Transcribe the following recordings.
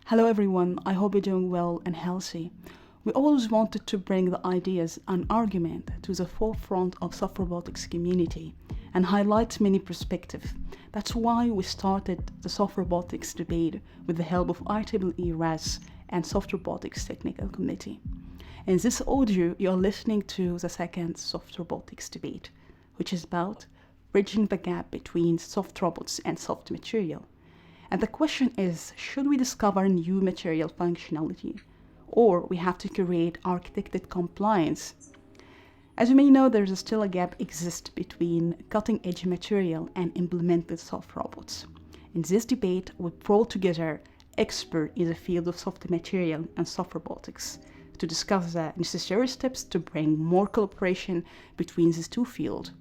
Hello everyone, I hope you're doing well and healthy. We always wanted to bring the ideas and argument to the forefront of soft robotics community and highlight many perspectives. That's why we started the soft robotics debate with the help of IEEE RAS and Soft Robotics Technical Committee. In this audio, you're listening to the second soft robotics debate, which is about bridging the gap between soft robots and soft material. And the question is, should we discover new material functionality, or we have to create architected compliance? As you may know, there's still a gap exists between cutting-edge material and implemented soft robots. In this debate, we brought together experts in the field of soft material and soft robotics to discuss the necessary steps to bring more cooperation between these two fields.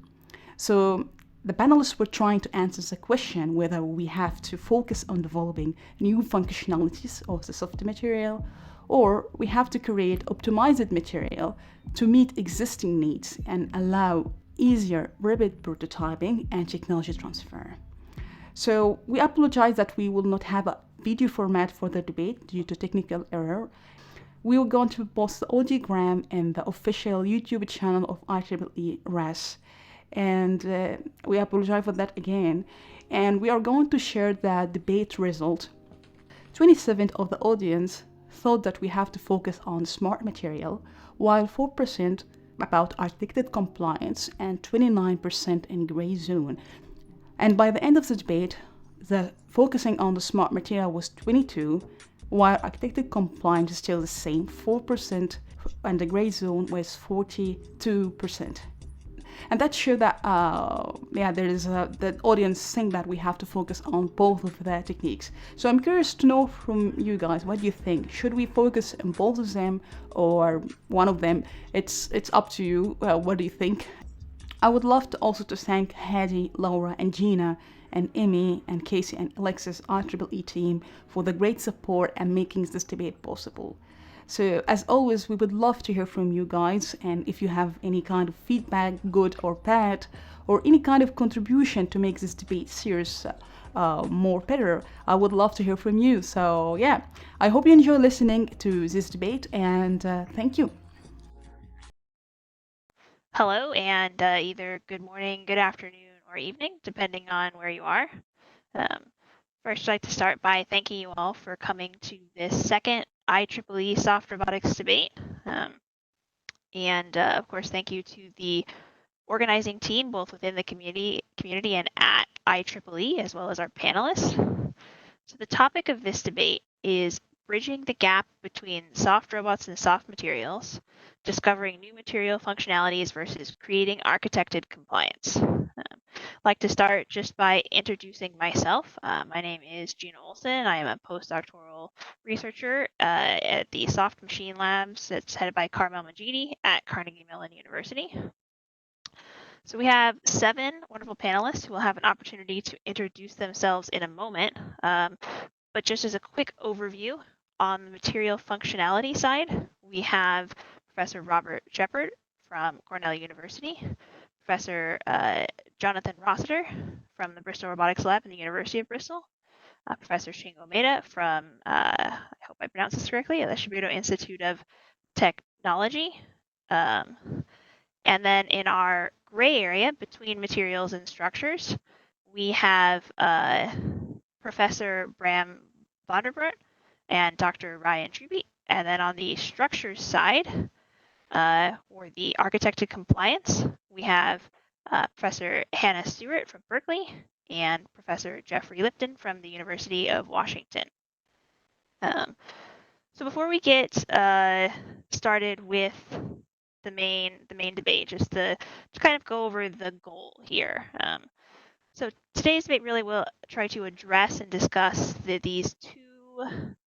So the panelists were trying to answer the question whether we have to focus on developing new functionalities of the soft material, or we have to create optimized material to meet existing needs and allow easier rapid prototyping and technology transfer. So we apologize that we will not have a video format for the debate due to technical error. We are going to post the audiogram in the official YouTube channel of IEEE RAS. And we apologize for that again. And we are going to share the debate result. 27% of the audience thought that we have to focus on smart material, while 4% about architected compliance and 29% in gray zone. And by the end of the debate, the focusing on the smart material was 22%, while architected compliance is still the same, 4%, and the gray zone was 42%. And that showed that, there is the audience saying that we have to focus on both of their techniques. So I'm curious to know from you guys, what do you think? Should we focus on both of them or one of them? It's up to you. What do you think? I would love to also to thank Hadi, Laura, and Gina, and Emmy, and Casey, and Alexis, IEEE team for the great support and making this debate possible. So as always, we would love to hear from you guys, and if you have any kind of feedback, good or bad, or any kind of contribution to make this debate serious more better, I would love to hear from you. So yeah, I hope you enjoy listening to this debate, and thank you. Hello, and either good morning, good afternoon, or evening, depending on where you are. First, I'd like to start by thanking you all for coming to this second IEEE Soft Robotics debate. And of course, thank you to the organizing team, both within the community and at IEEE, as well as our panelists. So the topic of this debate is bridging the gap between soft robots and soft materials, discovering new material functionalities versus creating architected compliance. I'd like to start just by introducing myself. My name is Gina Olson. I am a postdoctoral researcher at the Soft Machine Labs that's headed by Carmel Majidi at Carnegie Mellon University. So we have 7 wonderful panelists who will have an opportunity to introduce themselves in a moment. But just as a quick overview, on the material functionality side, we have Professor Robert Shepard from Cornell University, Professor Jonathan Rossiter from the Bristol Robotics Lab in the University of Bristol, Professor Shingo Maeda from, I hope I pronounced this correctly, the Shibuya Institute of Technology. And then in our gray area between materials and structures, we have Professor Bram Vanderborght and Dr. Ryan Truby. And then on the structures side, or the architected compliance, we have Professor Hannah Stewart from Berkeley and Professor Jeffrey Lipton from the University of Washington. So before we get started with the main debate, just to kind of go over the goal here. So today's debate really will try to address and discuss these 2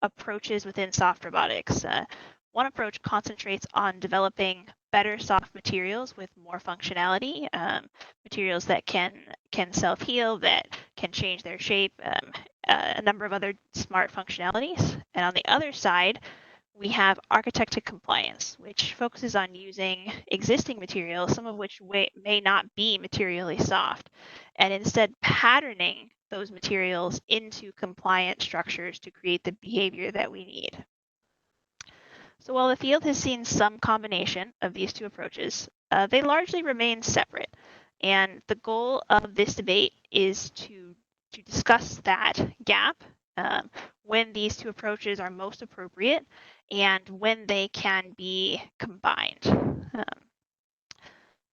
approaches within soft robotics. One approach concentrates on developing better soft materials with more functionality, materials that can self-heal, that can change their shape, a number of other smart functionalities. And on the other side, we have architected compliance, which focuses on using existing materials, some of which may not be materially soft, and instead patterning those materials into compliant structures to create the behavior that we need. So while the field has seen some combination of these two approaches, they largely remain separate. And the goal of this debate is to discuss that gap, when these two approaches are most appropriate and when they can be combined.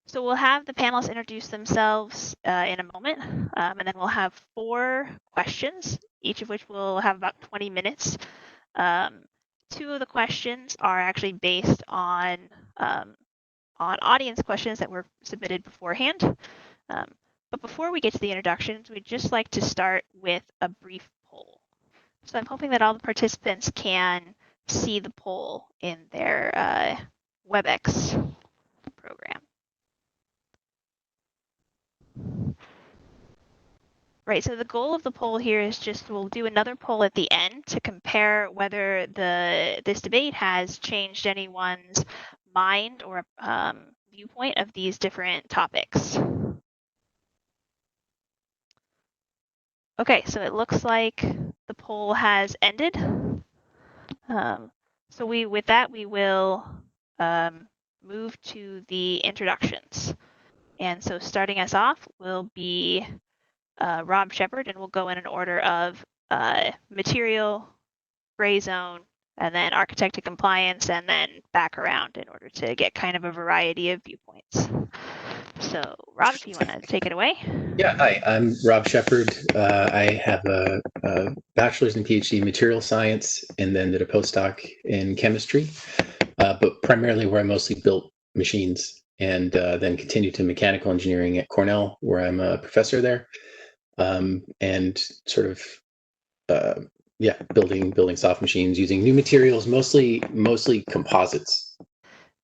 So we'll have the panelists introduce themselves in a moment, and then we'll have 4 questions, each of which will have about 20 minutes. 2 of the questions are actually based on audience questions that were submitted beforehand. But before we get to the introductions, we'd just like to start with a brief poll. So I'm hoping that all the participants can see the poll in their WebEx program. Right, so the goal of the poll here is we'll do another poll at the end to compare whether this debate has changed anyone's mind or viewpoint of these different topics. Okay, so it looks like the poll has ended. So with that, we will move to the introductions. And so starting us off will be Rob Shepard, and we'll go in an order of material, gray zone, and then architect to compliance, and then back around in order to get kind of a variety of viewpoints. So Rob, if you want to take it away. Yeah, hi, I'm Rob Shepard. I have a bachelor's and PhD in material science and then did a postdoc in chemistry, but primarily where I mostly built machines, and then continued to mechanical engineering at Cornell, where I'm a professor there, and sort of building soft machines using new materials, mostly composites.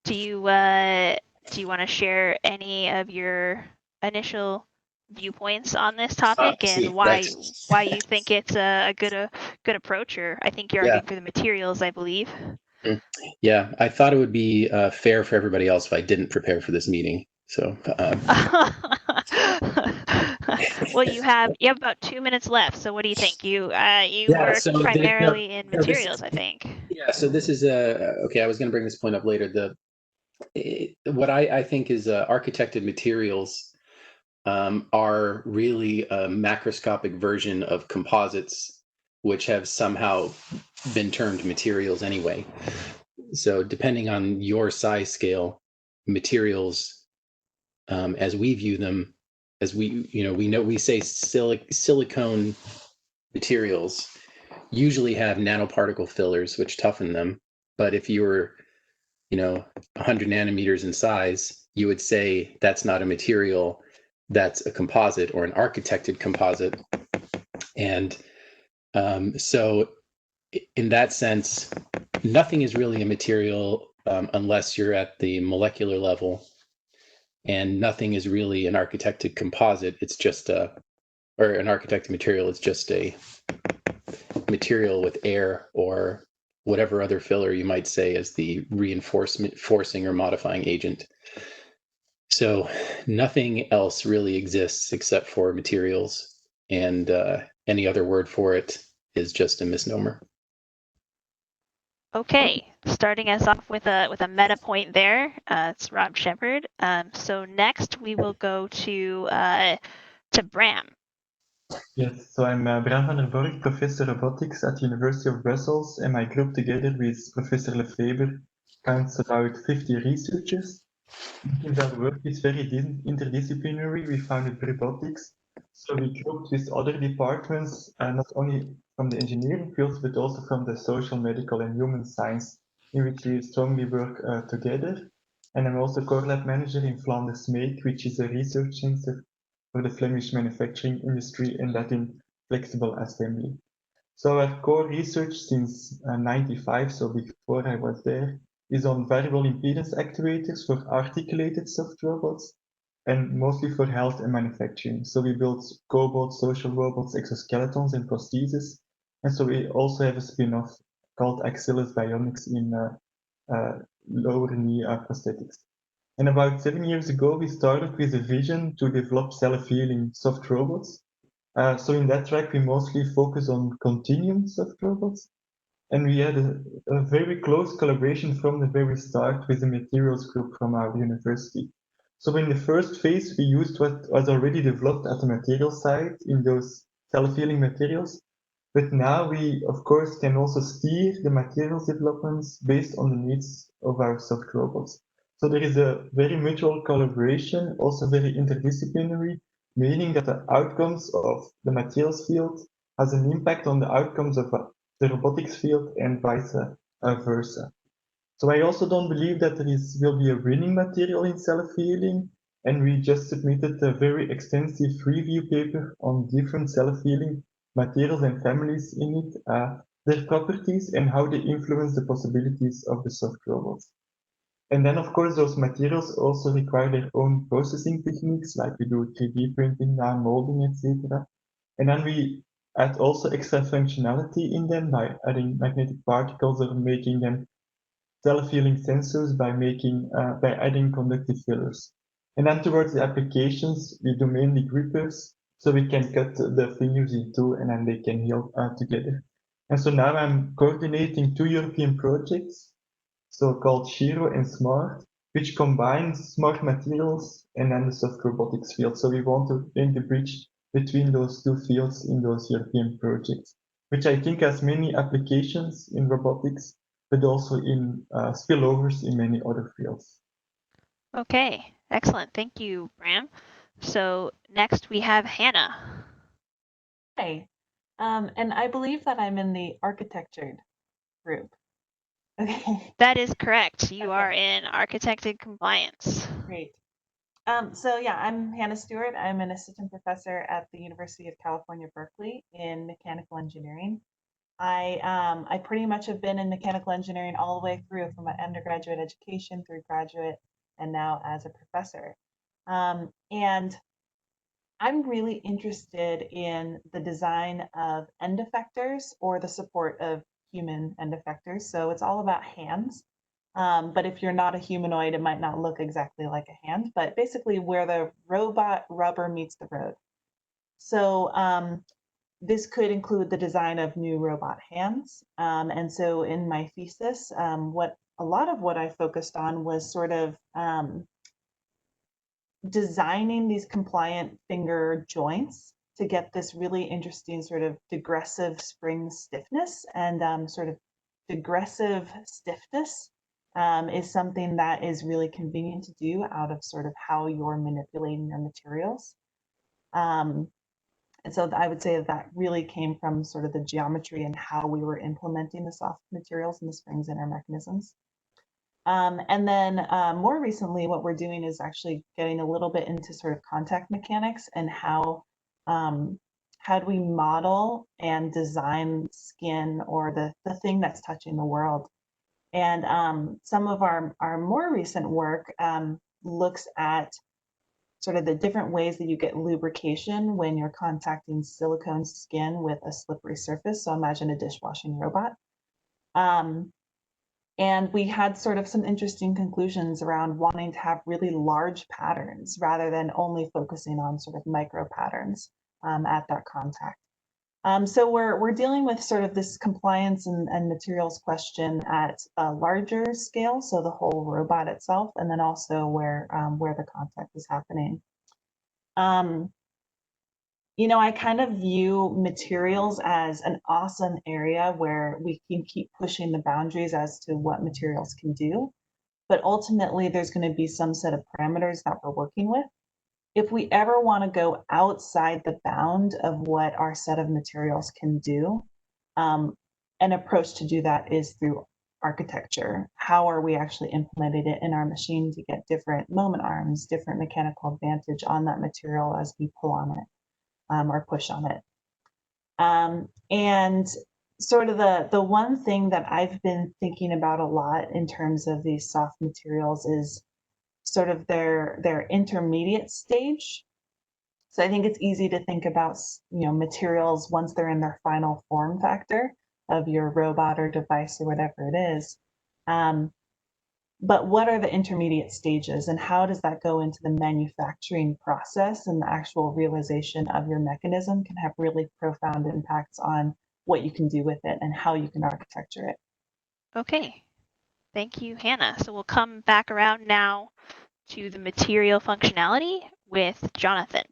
Do you want to share any of your initial viewpoints on this topic and why you think it's a good approach? Or I think you're arguing for the materials, I believe. Yeah, I thought it would be fair for everybody else if I didn't prepare for this meeting. So. Well, you have about 2 minutes left. So what do you think? You work primarily in materials, I think. Yeah. So this is okay. I was going to bring this point up later. What I think is architected materials are really a macroscopic version of composites, which have somehow been termed materials anyway. So depending on your size scale, materials, as we view them, as we say silicone materials usually have nanoparticle fillers which toughen them. But if you were 100 nanometers in size, you would say that's not a material, that's a composite or an architected composite. And so in that sense, nothing is really a material unless you're at the molecular level, and nothing is really an architected composite. It's just or an architected material. It's just a material with air or whatever other filler you might say as the reinforcing or modifying agent. So nothing else really exists except for materials, and any other word for it is just a misnomer. Okay, starting us off with a meta point there. It's Rob Shepard. So next we will go to Bram. Yes, so I'm Bram Vanderborght, Professor Robotics at the University of Brussels, and my group together with Professor Lefebvre counts about 50 researchers. Since our work is very interdisciplinary, we founded Robotics, so we grouped with other departments, not only from the engineering fields, but also from the social, medical, and human science, in which we strongly work together. And I'm also core lab manager in Flanders Make, which is a research center for the Flemish manufacturing industry, and that in flexible assembly. So our core research since 95, so before I was there, is on variable impedance actuators for articulated soft robots, and mostly for health and manufacturing. So we build cobots, social robots, exoskeletons, and prostheses. And so we also have a spin-off called Axillus Bionics in lower knee prosthetics. And about 7 years ago, we started with a vision to develop self-healing soft robots. So in that track, we mostly focus on continuum soft robots. And we had a very close collaboration from the very start with the materials group from our university. So in the first phase, we used what was already developed at the material side in those self-healing materials. But now we, of course, can also steer the materials developments based on the needs of our soft robots. So there is a very mutual collaboration, also very interdisciplinary, meaning that the outcomes of the materials field has an impact on the outcomes of the robotics field and vice versa. So I also don't believe that will be a winning material in self-healing, and we just submitted a very extensive review paper on different self-healing materials and families in it, their properties and how they influence the possibilities of the soft robots. And then, of course, those materials also require their own processing techniques, like we do 3D printing now, molding, etc. And then we add also extra functionality in them by adding magnetic particles or making them self-healing sensors by adding conductive fillers. And then towards the applications, we do mainly grippers, so we can cut the fingers in two and then they can heal together. And so now I'm coordinating 2 European projects, so called Shiro and Smart, which combines smart materials and then the soft robotics field. So we want to make the bridge between those two fields in those European projects, which I think has many applications in robotics, but also in spillovers in many other fields. Okay, excellent. Thank you, Bram. So next we have Hannah. Hi, and I believe that I'm in the architectured group. Okay, That is correct. You Okay. are in architected compliance. great. So yeah, I'm Hannah Stewart. I'm an assistant professor at the University of California, Berkeley in mechanical engineering. I pretty much have been in mechanical engineering all the way through from my undergraduate education through graduate and now as a professor. And I'm really interested in the design of end effectors or the support of human end effectors. So it's all about hands. But if you're not a humanoid, it might not look exactly like a hand, but basically where the robot rubber meets the road. So this could include the design of new robot hands. And so in my thesis, a lot of what I focused on was sort of designing these compliant finger joints to get this really interesting sort of digressive spring stiffness. And sort of digressive stiffness is something that is really convenient to do out of sort of how you're manipulating your materials. And so I would say that really came from sort of the geometry and how we were implementing the soft materials and the springs in our mechanisms. And then more recently, what we're doing is actually getting a little bit into sort of contact mechanics and how do we model and design skin or the thing that's touching the world. And some of our more recent work looks at sort of the different ways that you get lubrication when you're contacting silicone skin with a slippery surface. So imagine a dishwashing robot. And we had sort of some interesting conclusions around wanting to have really large patterns rather than only focusing on sort of micro patterns at that contact. So we're dealing with sort of this compliance and materials question at a larger scale, so the whole robot itself, and then also where the contact is happening. You know, I kind of view materials as an awesome area where we can keep pushing the boundaries as to what materials can do. But ultimately, there's going to be some set of parameters that we're working with. If we ever want to go outside the bound of what our set of materials can do, an approach to do that is through architecture. How are we actually implementing it in our machine to get different moment arms, different mechanical advantage on that material as we pull on it? Or push on it. And sort of the one thing that I've been thinking about a lot in terms of these soft materials is sort of their intermediate stage. So I think it's easy to think about, you know, materials once they're in their final form factor of your robot or device or whatever it is. But what are the intermediate stages, and how does that go into the manufacturing process, and the actual realization of your mechanism can have really profound impacts on what you can do with it and how you can architecture it. Okay, thank you, Hannah. So we'll come back around now to the material functionality with Jonathan.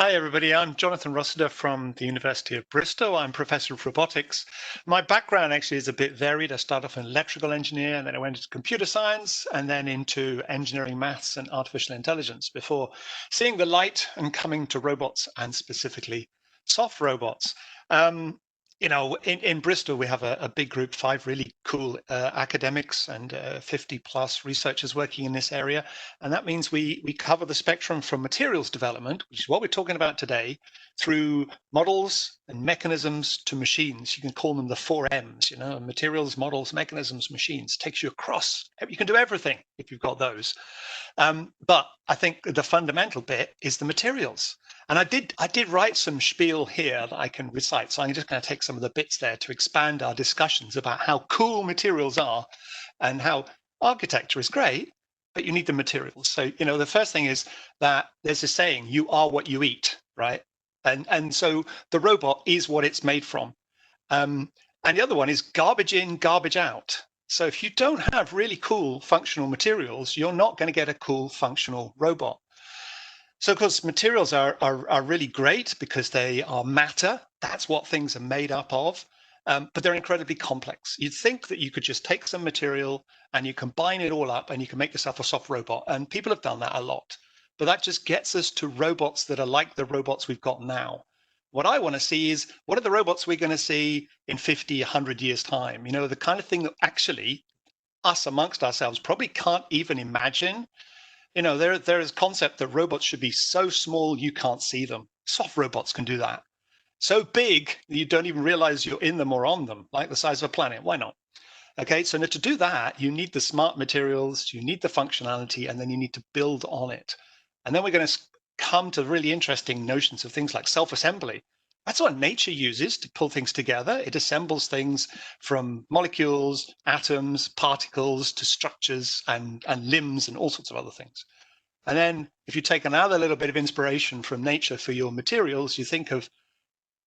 Hi, everybody. I'm Jonathan Rossiter from the University of Bristol. I'm Professor of Robotics. My background actually is a bit varied. I started off in electrical engineer, and then I went into computer science, and then into engineering, maths, and artificial intelligence before seeing the light and coming to robots, and specifically soft robots. You know, in Bristol, we have a big group, 5 really cool academics and 50 plus researchers working in this area. And that means we cover the spectrum from materials development, which is what we're talking about today, through models and mechanisms to machines. You can call them the 4 M's, you know, materials, models, mechanisms, machines. Takes you across. You can do everything if you've got those. But I think the fundamental bit is the materials. And I did write some spiel here that I can recite. So I'm just going to take some of the bits there to expand our discussions about how cool materials are and how architecture is great, but you need the materials. So, you know, the first thing is that there's a saying, you are what you eat, right? And so the robot is what it's made from. And the other one is garbage in, garbage out. So if you don't have really cool functional materials, you're not going to get a cool functional robot. So of course, materials are really great because they are matter. That's what things are made up of. But they're incredibly complex. You'd think that you could just take some material and you combine it all up and you can make yourself a soft robot. And people have done that a lot. But that just gets us to robots that are like the robots we've got now. What I want to see is, what are the robots we're going to see in 50, 100 years' time? You know, the kind of thing that actually us amongst ourselves probably can't even imagine. You know, there is a concept that robots should be so small you can't see them. Soft robots can do that. So big you don't even realize you're in them or on them, like the size of a planet. Why not? Okay, so to do that, you need the smart materials, you need the functionality, and then you need to build on it. And then we're going to come to really interesting notions of things like self-assembly. That's what nature uses to pull things together. It assembles things from molecules, atoms, particles, to structures and limbs and all sorts of other things. And then if you take another little bit of inspiration from nature for your materials, you think of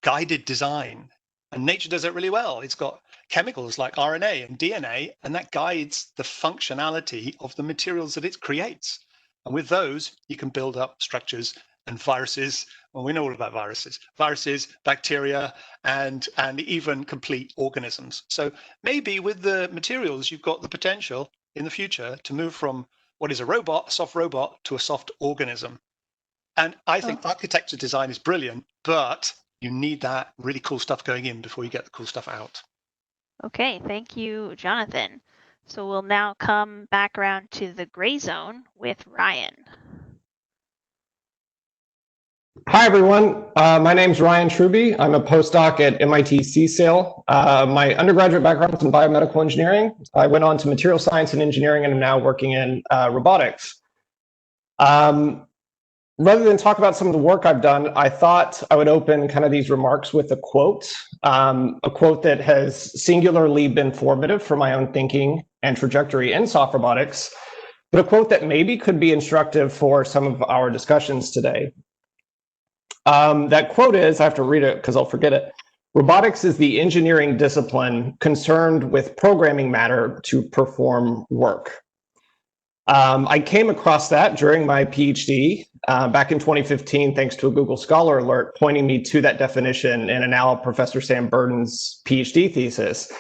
guided design. And nature does it really well. It's got chemicals like RNA and DNA, and that guides the functionality of the materials that it creates. And with those, you can build up structures and viruses. Well, we know all about viruses, bacteria, and even complete organisms. So maybe with the materials, you've got the potential in the future to move from what is a robot, a soft robot, to a soft organism. And I think architecture design is brilliant, but you need that really cool stuff going in before you get the cool stuff out. Okay, thank you, Jonathan. So we'll now come back around to the gray zone with Ryan. Hi, everyone. My name is Ryan Truby. I'm a postdoc at MIT CSAIL. My undergraduate background is in biomedical engineering. I went on to material science and engineering and am now working in robotics. Rather than talk about some of the work I've done, I thought I would open kind of these remarks with a quote that has singularly been formative for my own thinking and trajectory in soft robotics, but a quote that maybe could be instructive for some of our discussions today. That quote is, I have to read it because I'll forget it. Robotics is the engineering discipline concerned with programming matter to perform work. I came across that during my PhD back in 2015, thanks to a Google Scholar alert pointing me to that definition in a now Professor Sam Burden's PhD thesis.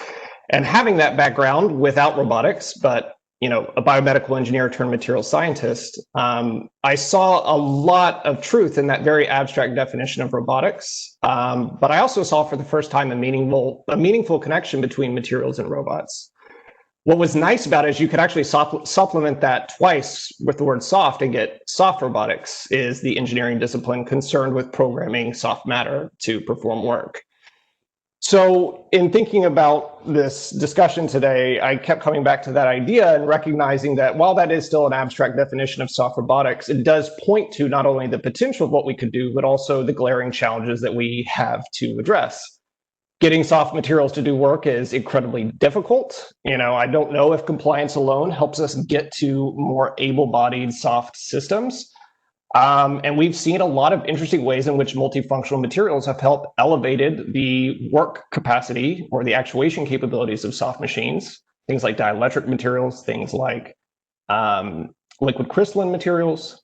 And having that background without robotics, but a biomedical engineer turned material scientist, I saw a lot of truth in that very abstract definition of robotics. But I also saw for the first time a meaningful connection between materials and robots. What was nice about it is you could actually supplement that twice with the word soft and get soft robotics is the engineering discipline concerned with programming soft matter to perform work. So in thinking about this discussion today, I kept coming back to that idea and recognizing that while that is still an abstract definition of soft robotics, it does point to not only the potential of what we could do, but also the glaring challenges that we have to address. getting soft materials to do work is incredibly difficult. I don't know if compliance alone helps us get to more able-bodied soft systems. And we've seen a lot of interesting ways in which multifunctional materials have helped elevated the work capacity or the actuation capabilities of soft machines. Things like dielectric materials, things like liquid crystalline materials.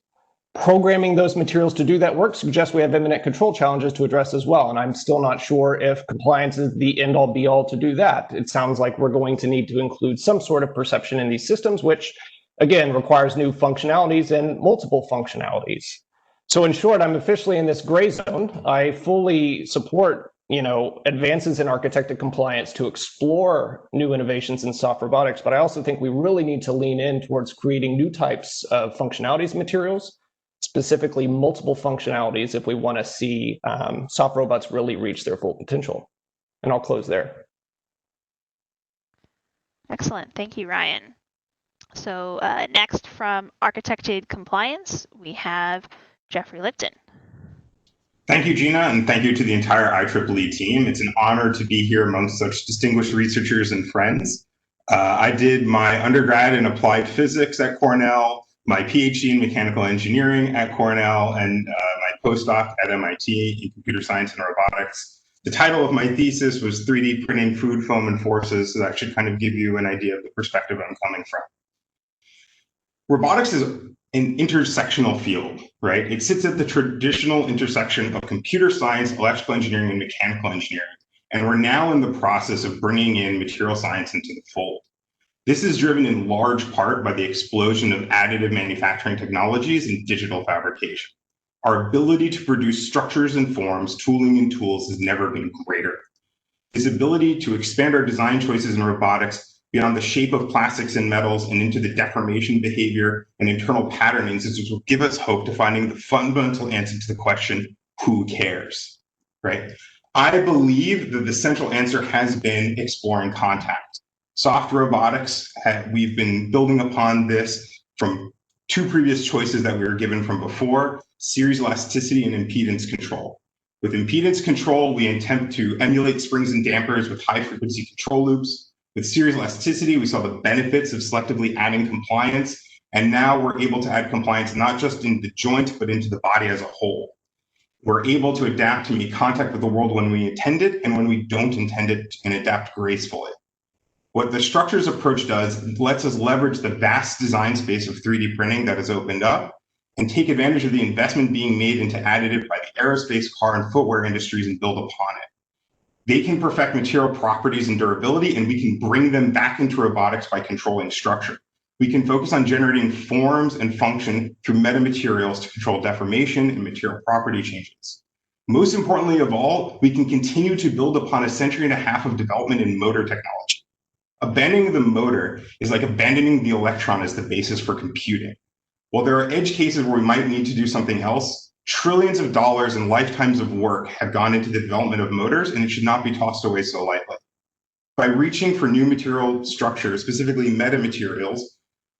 Programming those materials to do that work suggests we have imminent control challenges to address as well. And I'm still not sure if compliance is the end-all be-all to do that. It sounds like we're going to need to include some sort of perception in these systems, which, again, requires new functionalities and multiple functionalities. So in short, I'm officially in this gray zone. I fully support advances in architected compliance to explore new innovations in soft robotics, but I also think we really need to lean in towards creating new types of functionalities materials, specifically multiple functionalities, if we want to see soft robots really reach their full potential. And I'll close there. Excellent. Thank you, Ryan. So next from Architected Compliance, we have Jeffrey Lipton. Thank you, Gina, and thank you to the entire IEEE team. It's an honor to be here among such distinguished researchers and friends. I did my undergrad in applied physics at Cornell, my PhD in mechanical engineering at Cornell, and my postdoc at MIT in computer science and robotics. The title of my thesis was 3D printing food, foam, and forces, so that should kind of give you an idea of the perspective I'm coming from. Robotics is an intersectional field, right? It sits at the traditional intersection of computer science, electrical engineering, and mechanical engineering. And we're now in the process of bringing in material science into the fold. This is driven in large part by the explosion of additive manufacturing technologies and digital fabrication. Our ability to produce structures and forms, tooling and tools has never been greater. This ability to expand our design choices in robotics beyond the shape of plastics and metals and into the deformation behavior and internal patternings is what will give us hope to finding the fundamental answer to the question, who cares, right? I believe that the central answer has been exploring contact. Soft robotics, we've been building upon this from two previous choices that we were given from before, series elasticity and impedance control. With impedance control, we attempt to emulate springs and dampers with high frequency control loops. With series elasticity, we saw the benefits of selectively adding compliance, and now we're able to add compliance not just in the joint, but into the body as a whole. We're able to adapt to make contact with the world when we intend it and when we don't intend it, and adapt gracefully. What the structures approach does, it lets us leverage the vast design space of 3D printing that has opened up and take advantage of the investment being made into additive by the aerospace, car, and footwear industries and build upon it. They can perfect material properties and durability, and we can bring them back into robotics by controlling structure. We can focus on generating forms and function through metamaterials to control deformation and material property changes. Most importantly of all, we can continue to build upon a century and a half of development in motor technology. Abandoning the motor is like abandoning the electron as the basis for computing. While there are edge cases where we might need to do something else, trillions of dollars and lifetimes of work have gone into the development of motors, and it should not be tossed away so lightly. By reaching for new material structures, specifically metamaterials,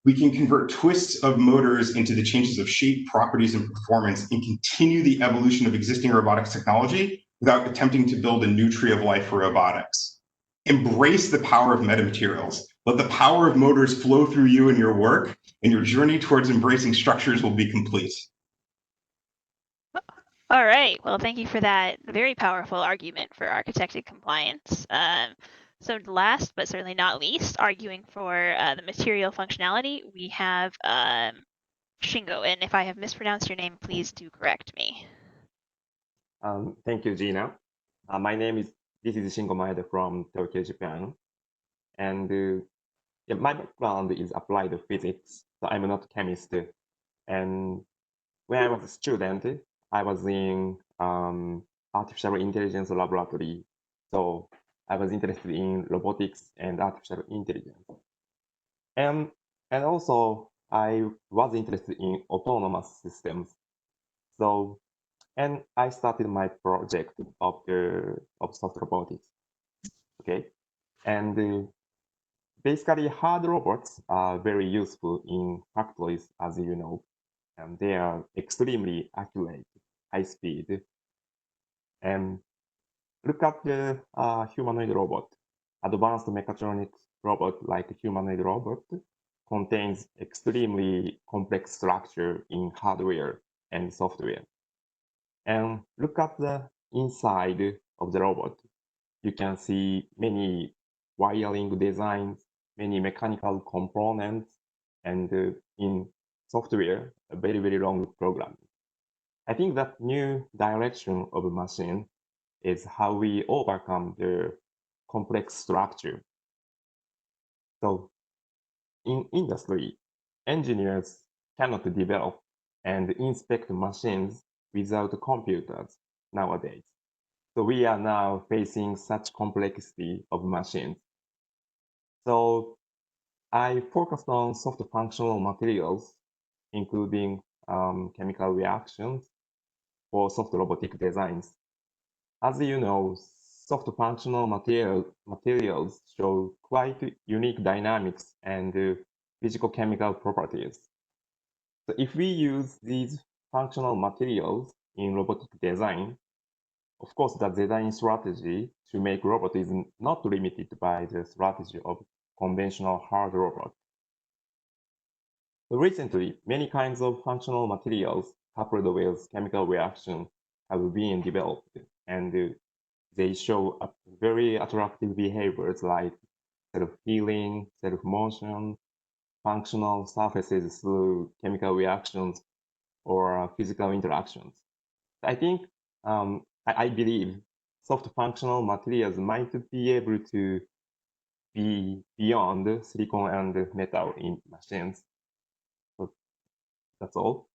we can convert twists of motors into the changes of shape, properties, and performance, and continue the evolution of existing robotics technology without attempting to build a new tree of life for robotics. Embrace the power of metamaterials. Let the power of motors flow through you and your work, and your journey towards embracing structures will be complete. All right. Well, thank you for that very powerful argument for architected compliance. So last, but certainly not least, arguing for the material functionality, we have Shingo. And if I have mispronounced your name, please do correct me. Thank you, Gina. This is Shingo Maeda from Tokyo, Japan. And my background is applied physics, so I'm not a chemist. And when I was a student, I was in artificial intelligence laboratory. So I was interested in robotics and artificial intelligence. And also I was interested in autonomous systems. So, and I started my project of soft robotics. Okay. And basically hard robots are very useful in factories, as you know. And they are extremely accurate, high speed. And look at the humanoid robot. Advanced mechatronics robot like humanoid robot contains extremely complex structure in hardware and software. And look at the inside of the robot. You can see many wiring designs, many mechanical components, and in software, a very, very long program. I think that new direction of a machine is how we overcome the complex structure. So in industry, engineers cannot develop and inspect machines without computers nowadays. So we are now facing such complexity of machines. So I focused on soft functional materials, including chemical reactions for soft robotic designs. As you know, soft functional materials show quite unique dynamics and physical-chemical properties. So if we use these functional materials in robotic design, of course, the design strategy to make robot is not limited by the strategy of conventional hard robot. So recently, many kinds of functional materials coupled with chemical reaction have been developed, and they show very attractive behaviors like self-healing, self-motion, functional surfaces through chemical reactions or physical interactions. I think, I believe soft functional materials might be able to be beyond silicon and metal in machines. So that's all.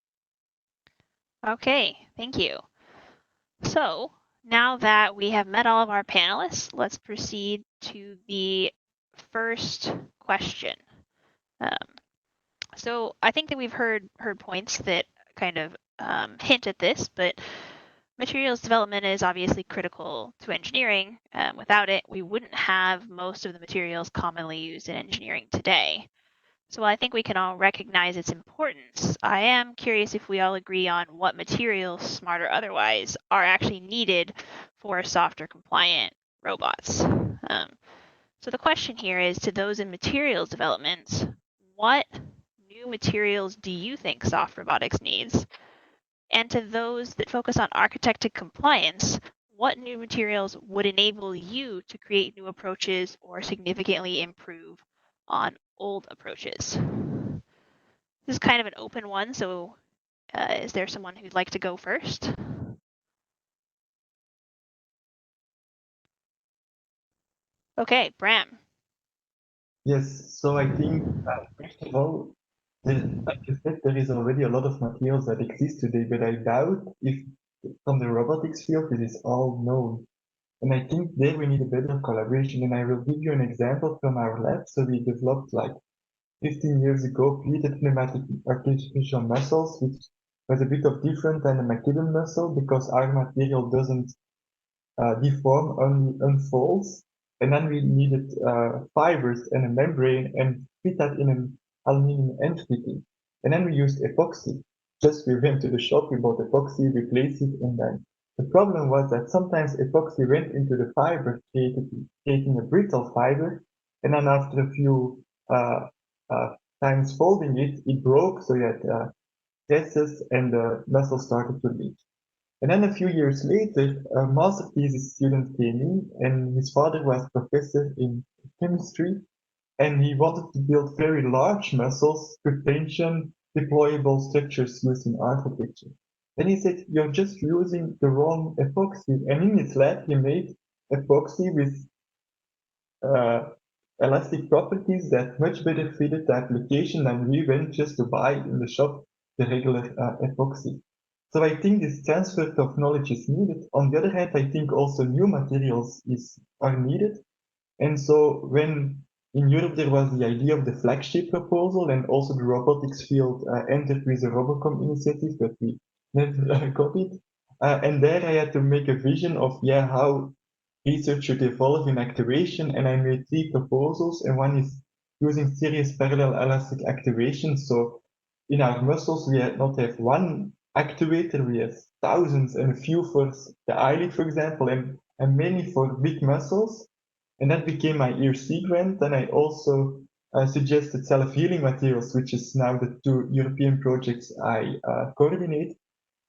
Okay, thank you. So now that we have met all of our panelists, let's proceed to the first question. So I think that we've heard points that kind of hint at this, but materials development is obviously critical to engineering. Without it, we wouldn't have most of the materials commonly used in engineering today. So while I think we can all recognize its importance, I am curious if we all agree on what materials, smart or otherwise, are actually needed for softer compliant robots. So the question here is, to those in materials development, what new materials do you think soft robotics needs? And to those that focus on architected compliance, what new materials would enable you to create new approaches or significantly improve on old approaches? This is kind of an open one, so is there someone who'd like to go first? Okay, Bram. Yes, so I think, first of all, like you said, there is already a lot of materials that exist today, but I doubt if from the robotics field it is all known. And I think there we need a better collaboration. And I will give you an example from our lab. So we developed like 15 years ago pleated pneumatic artificial muscles, which was a bit of different than a McKibben muscle because our material doesn't deform, only unfolds. And then we needed fibers and a membrane and fit that in an aluminum end fitting. And then we used epoxy. Just we went to the shop, we bought epoxy, replaced it, and then the problem was that sometimes epoxy went into the fiber, creating a brittle fiber. And then after a few times folding it, it broke. So you had gases and the muscle started to leak. And then a few years later, a master thesis student came in, and his father was professor in chemistry, and he wanted to build very large muscles with tension deployable structures used in architecture. Then he said, "You're just using the wrong epoxy." And in his lab, he made epoxy with elastic properties that much better fitted the application than we went just to buy in the shop the regular epoxy. So I think this transfer of knowledge is needed. On the other hand, I think also new materials are needed. And so when in Europe there was the idea of the flagship proposal, and also the robotics field entered with the Robocom initiative, but we never got it. And there I had to make a vision of how research should evolve in actuation, and I made 3 proposals, and one is using series parallel elastic actuation. So in our muscles, we not have one actuator, we have thousands and a few for the eyelid, for example, and and mainly for big muscles. And that became my ERC grant. Then I also suggested self-healing materials, which is now the 2 European projects I coordinate.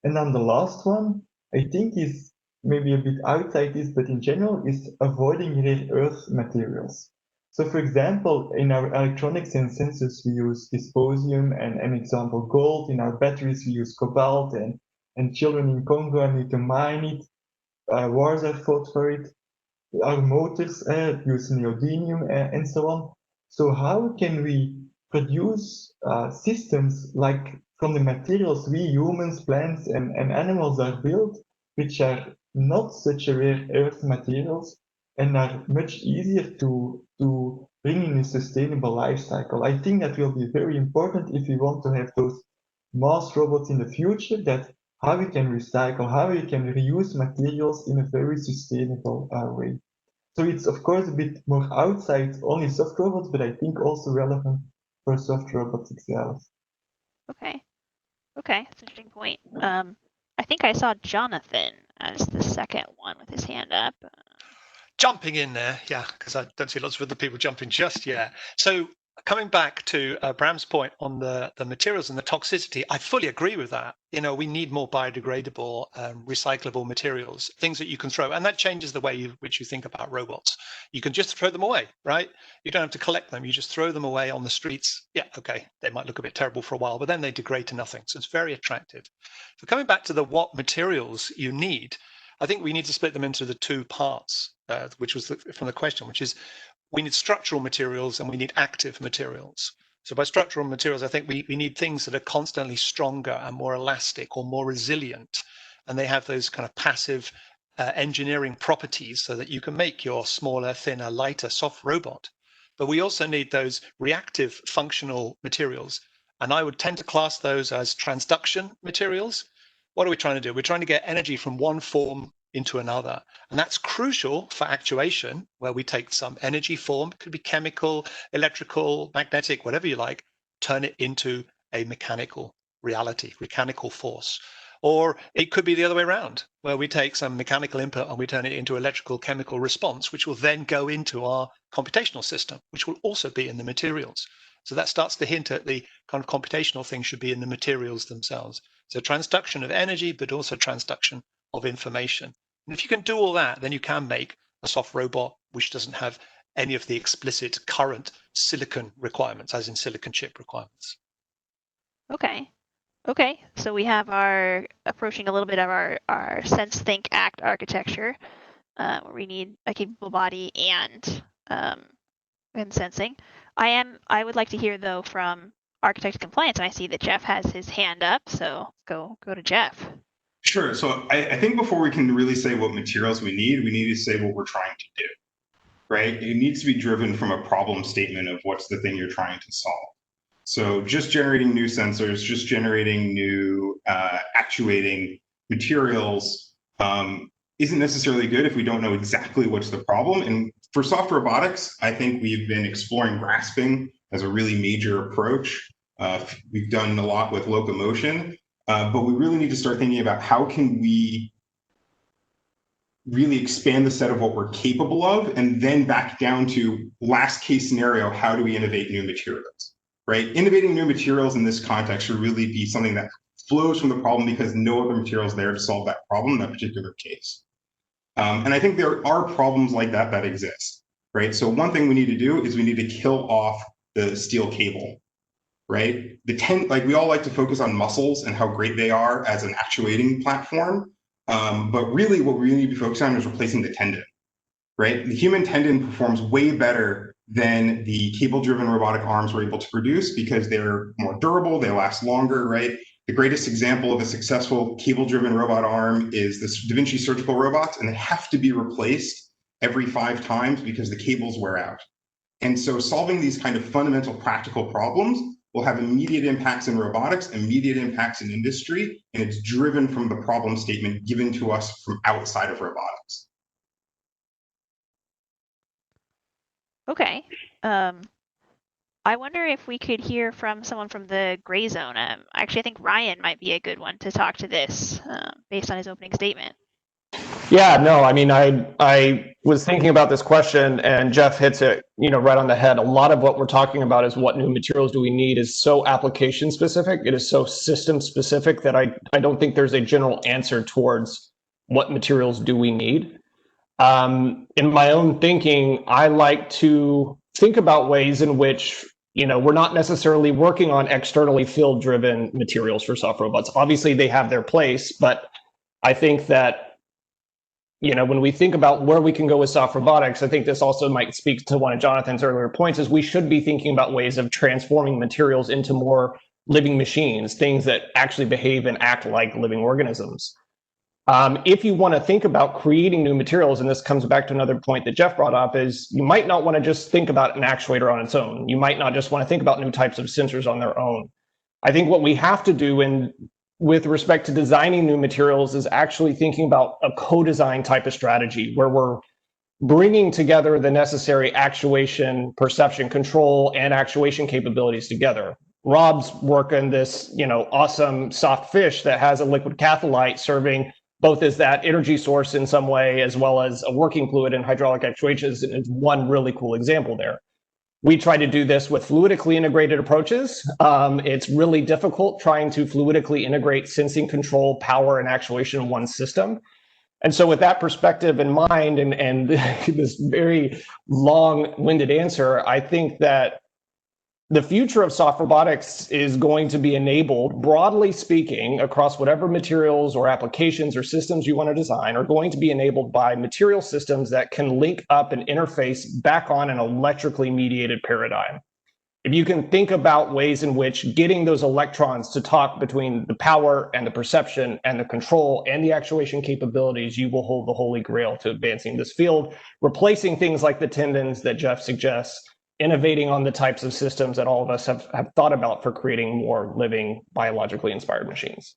And then the last one, I think is maybe a bit outside this, but in general is avoiding rare earth materials. So for example, in our electronics and sensors, we use dysprosium and an example gold. In our batteries, we use cobalt, and children in Congo need to mine it. Wars are fought for it. Our motors use neodymium and so on. So how can we produce systems like from the materials we humans, plants, and animals are built, which are not such a rare earth materials and are much easier to bring in a sustainable life cycle? I think that will be very important if we want to have those mass robots in the future, that how we can recycle, how we can reuse materials in a very sustainable way. So it's of course a bit more outside only soft robots, but I think also relevant for soft robots itself. Okay. Okay, that's an interesting point. I think I saw Jonathan as the second one with his hand up. Jumping in there, yeah, because I don't see lots of other people jumping just yet. So coming back to Bram's point on the materials and the toxicity, I fully agree with that. You know, we need more biodegradable, recyclable materials, things that you can throw, and that changes the way which you think about robots. You can just throw them away, right? You don't have to collect them. You just throw them away on the streets. Yeah, okay, they might look a bit terrible for a while, but then they degrade to nothing. So it's very attractive. So coming back to the what materials you need, I think we need to split them into the 2 parts, which was from the question, which is we need structural materials and we need active materials. So by structural materials, I think we need things that are constantly stronger and more elastic or more resilient. And they have those kind of passive engineering properties so that you can make your smaller, thinner, lighter, soft robot. But we also need those reactive functional materials. And I would tend to class those as transduction materials. What are we trying to do? We're trying to get energy from one form into another. And that's crucial for actuation, where we take some energy form, it could be chemical, electrical, magnetic, whatever you like, turn it into a mechanical reality, mechanical force. Or it could be the other way around, where we take some mechanical input and we turn it into electrical chemical response, which will then go into our computational system, which will also be in the materials. So that starts to hint at the kind of computational things should be in the materials themselves. So transduction of energy, but also transduction of information. And if you can do all that, then you can make a soft robot which doesn't have any of the explicit current silicon requirements, as in silicon chip requirements. Okay. Okay, so we have our approaching a little bit of our sense, think, act architecture, where we need a capable body and sensing. I would like to hear though from architect compliance, and I see that Jeff has his hand up, so go to Jeff. Sure. So I think before we can really say what materials we need to say what we're trying to do, right? It needs to be driven from a problem statement of what's the thing you're trying to solve. So just generating new sensors, just generating new actuating materials isn't necessarily good if we don't know exactly what's the problem. And for soft robotics, I think we've been exploring grasping as a really major approach. We've done a lot with locomotion, but we really need to start thinking about how can we really expand the set of what we're capable of, and then back down to last case scenario, how do we innovate new materials, right? Innovating new materials in this context should really be something that flows from the problem because no other material is there to solve that problem in that particular case. And I think there are problems like that that exist, right? So one thing we need to do is we need to kill off the steel cable, right? Like we all like to focus on muscles and how great they are as an actuating platform. But really what we need to focus on is replacing the tendon, right? The human tendon performs way better than the cable-driven robotic arms we're able to produce because they're more durable, they last longer, right? The greatest example of a successful cable-driven robot arm is the Da Vinci surgical robots, and they have to be replaced every 5 times because the cables wear out. And so solving these kind of fundamental practical problems will have immediate impacts in robotics, immediate impacts in industry, and it's driven from the problem statement given to us from outside of robotics. Okay. I wonder if we could hear from someone from the gray zone. Actually, I think Ryan might be a good one to talk to this based on his opening statement. Yeah, no, I mean, I was thinking about this question, and Jeff hits it, right on the head. A lot of what we're talking about is what new materials do we need is so application specific. It is so system specific that I don't think there's a general answer towards what materials do we need. In my own thinking, I like to think about ways in which, we're not necessarily working on externally field driven materials for soft robots. Obviously, they have their place, but I think that when we think about where we can go with soft robotics, I think this also might speak to one of Jonathan's earlier points, is we should be thinking about ways of transforming materials into more living machines, things that actually behave and act like living organisms. If you want to think about creating new materials, and this comes back to another point that Jeff brought up, is you might not want to just think about an actuator on its own. You might not just want to think about new types of sensors on their own. I think what we have to do with respect to designing new materials is actually thinking about a co-design type of strategy where we're bringing together the necessary actuation, perception, control, and actuation capabilities together. Rob's work in this, awesome soft fish that has a liquid catholyte serving both as that energy source in some way, as well as a working fluid and hydraulic actuation is one really cool example there. We try to do this with fluidically integrated approaches. It's really difficult trying to fluidically integrate sensing, control, power, and actuation in one system. And so with that perspective in mind and this very long-winded answer, I think that the future of soft robotics is going to be enabled, broadly speaking, across whatever materials or applications or systems you want to design, are going to be enabled by material systems that can link up and interface back on an electrically mediated paradigm. If you can think about ways in which getting those electrons to talk between the power and the perception and the control and the actuation capabilities, you will hold the holy grail to advancing this field, replacing things like the tendons that Jeff suggests, innovating on the types of systems that all of us have thought about for creating more living, biologically inspired machines.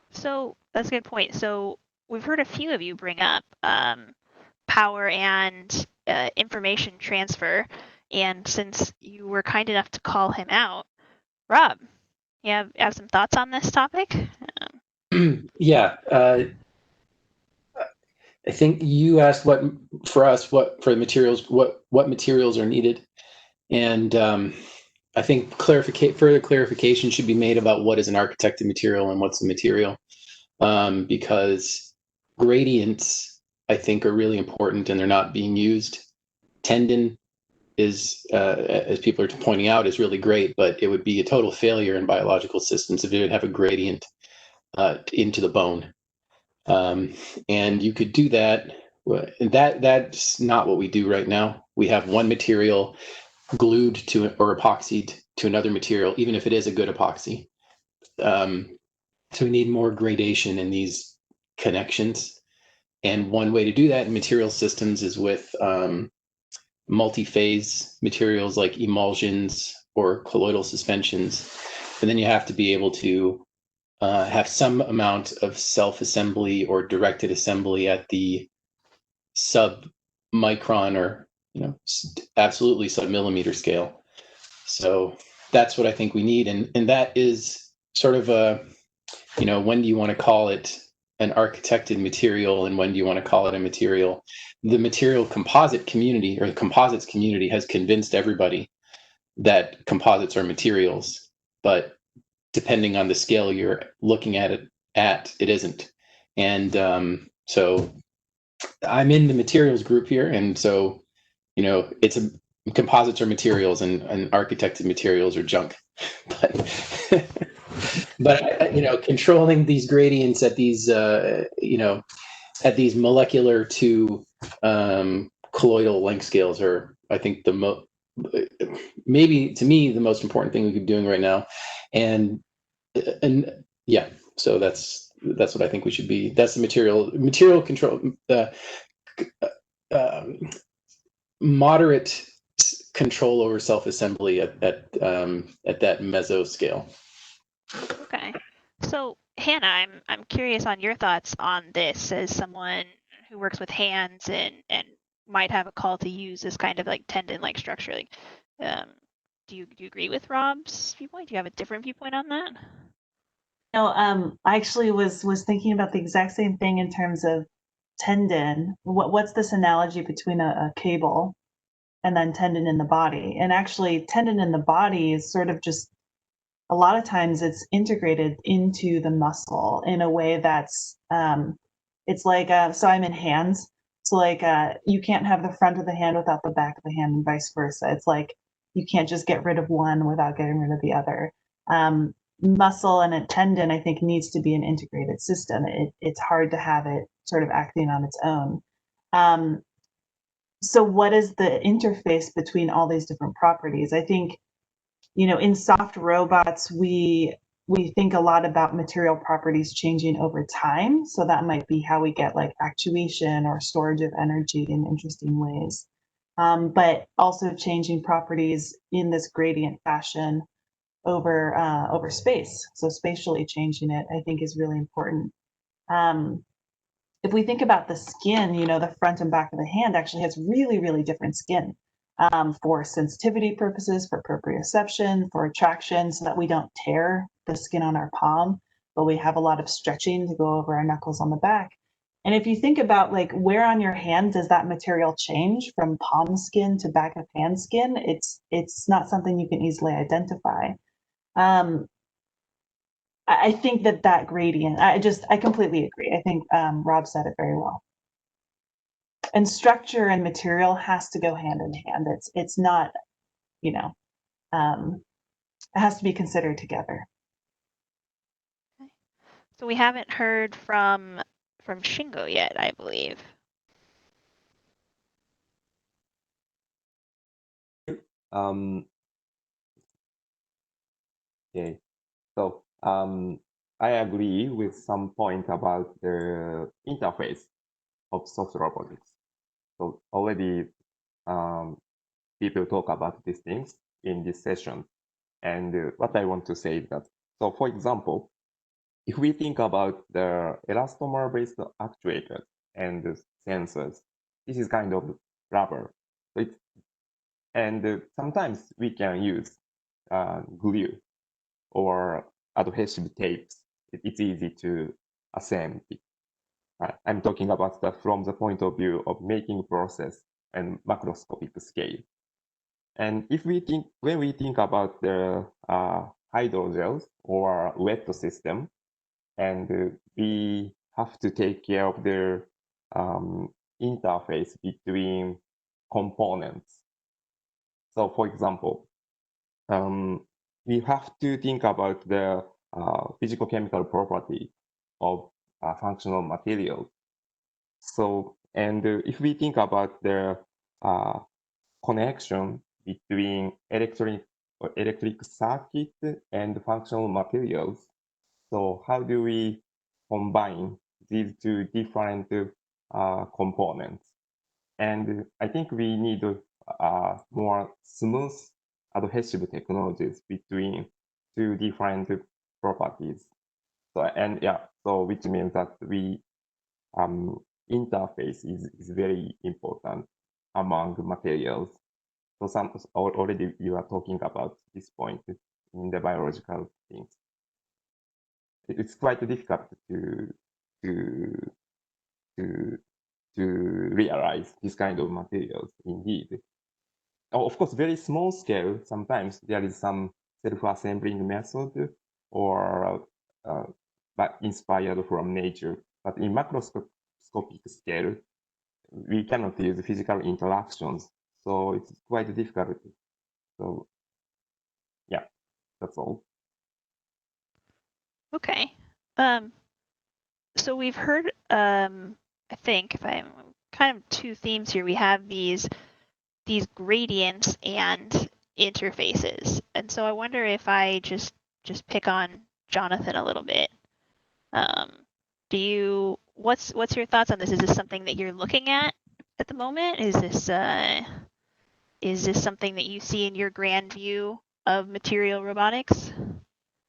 So that's a good point. So we've heard a few of you bring up power and information transfer. And since you were kind enough to call him out, Rob, you have some thoughts on this topic? Yeah. I think you asked what for materials, what materials are needed. And I think further clarification should be made about what is an architected material and what's a material, because gradients, I think, are really important and they're not being used. Tendon is, as people are pointing out, is really great, but it would be a total failure in biological systems if it would have a gradient into the bone. And you could do that. That's not what we do right now. We have one material glued to or epoxied to another material, even if it is a good epoxy. So we need more gradation in these connections. And one way to do that in material systems is with multi-phase materials like emulsions or colloidal suspensions. And then you have to be able to have some amount of self-assembly or directed assembly at the sub-micron or absolutely sub-millimeter scale. So that's what I think we need, and that is sort of a, when do you want to call it an architected material and when do you want to call it a material? The material composite community or the composites community has convinced everybody that composites are materials, but depending on the scale you're looking at it isn't. And so I'm in the materials group here, and so composites are materials and architected materials are junk. But controlling these gradients at these at these molecular to colloidal length scales are, I think, maybe to me the most important thing we could be doing right now. And yeah, so that's what I think we should be. That's the material control, the moderate control over self-assembly at that meso scale. Okay, so Hannah, I'm curious on your thoughts on this as someone who works with hands and might have a call to use this kind of like tendon-like structure. Like, do you agree with Rob's viewpoint? Do you have a different viewpoint on that? I actually was thinking about the exact same thing in terms of tendon, what's this analogy between a cable and then tendon in the body? And actually, tendon in the body is sort of just, a lot of times it's integrated into the muscle in a way that's, it's like, so I'm in hands. So like, you can't have the front of the hand without the back of the hand and vice versa. It's like, you can't just get rid of one without getting rid of the other. Muscle and a tendon, I think, needs to be an integrated system. It's hard to have it sort of acting on its own. So what is the interface between all these different properties? I think, you know, in soft robots, we think a lot about material properties changing over time. So that might be how we get like actuation or storage of energy in interesting ways. But also changing properties in this gradient fashion over space. So spatially changing it, I think, is really important. If we think about the skin, you know, the front and back of the hand actually has really, really different skin for sensitivity purposes, for proprioception, for attraction, so that we don't tear the skin on our palm, but we have a lot of stretching to go over our knuckles on the back. And if you think about like where on your hand does that material change from palm skin to back of hand skin, it's not something you can easily identify. I think that gradient, I completely agree. I think Rob said it very well. And structure and material has to go hand in hand. It's not, you know, it has to be considered together. Okay. So we haven't heard from Shingo yet, I believe. Okay, so I agree with some point about the interface of soft robotics. So already people talk about these things in this session. And what I want to say is that, so for example, if we think about the elastomer-based actuators and the sensors, this is kind of rubber. So and sometimes we can use glue or adhesive tapes. It's easy to assemble. I'm talking about that from the point of view of making process and macroscopic scale. And if we think, when we think about the hydrogels or wet system, and we have to take care of the interface between components. So for example, we have to think about the physicochemical property of functional materials. So, and if we think about the connection between electric circuit and functional materials, so how do we combine these two different components? And I think we need more smooth adhesive technologies between two different properties. So, and yeah, so which means that we interface is very important among materials. So some already you are talking about this point in the biological things. It's quite difficult to realize this kind of materials indeed. Of course, very small scale, sometimes there is some self-assembling method or but inspired from nature. But in macroscopic scale, we cannot use physical interactions. So it's quite difficult. So yeah, that's all. Okay. So we've heard, I think, if I'm kind of two themes here, we have these gradients and interfaces. And so I wonder if I just pick on Jonathan a little bit. What's your thoughts on this? Is this something that you're looking at the moment? Is this something that you see in your grand view of material robotics?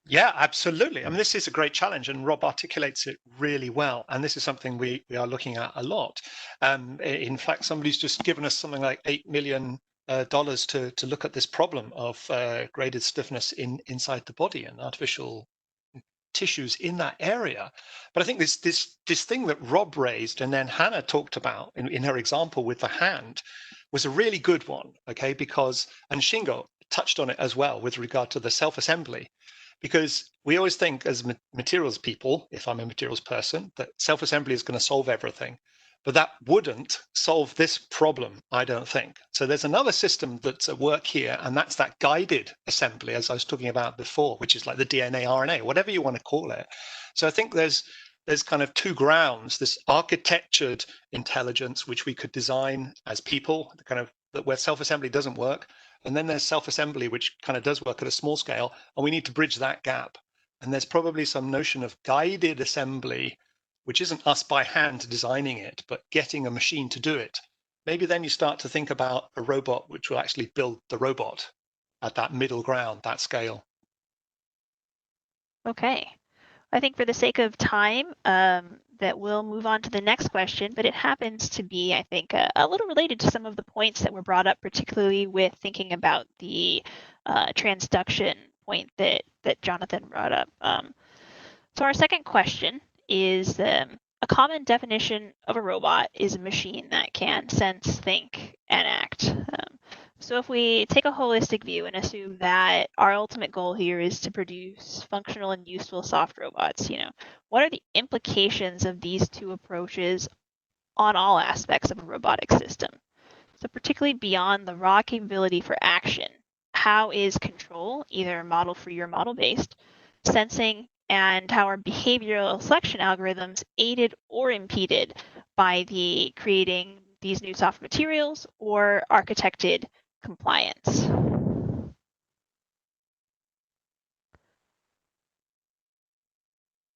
Yeah, absolutely. I mean, this is a great challenge, and Rob articulates it really well. And this is something we are looking at a lot. In fact, somebody's just given us something like $8 million to look at this problem of graded stiffness inside the body and artificial tissues in that area. But I think this thing that Rob raised and then Hannah talked about in her example with the hand was a really good one, okay? Because, and Shingo touched on it as well with regard to the self-assembly, because we always think as materials people, if I'm a materials person, that self-assembly is going to solve everything. But that wouldn't solve this problem, I don't think. So there's another system that's at work here, and that's that guided assembly, as I was talking about before, which is like the DNA, RNA, whatever you want to call it. So I think there's kind of two grounds: this architectured intelligence, which we could design as people, the kind of where self-assembly doesn't work, and then there's self-assembly, which kind of does work at a small scale, and we need to bridge that gap. And there's probably some notion of guided assembly, which isn't us by hand designing it, but getting a machine to do it. Maybe then you start to think about a robot which will actually build the robot at that middle ground, that scale. Okay. I think for the sake of time, that we'll move on to the next question, but it happens to be, I think, a little related to some of the points that were brought up, particularly with thinking about the transduction point that Jonathan brought up. So our second question is, a common definition of a robot is a machine that can sense, think, and act. So if we take a holistic view and assume that our ultimate goal here is to produce functional and useful soft robots, what are the implications of these two approaches on all aspects of a robotic system? So particularly beyond the raw capability for action, how is control, either model-free or model-based, sensing, and how are behavioral selection algorithms aided or impeded by the creating these new soft materials or architected compliance?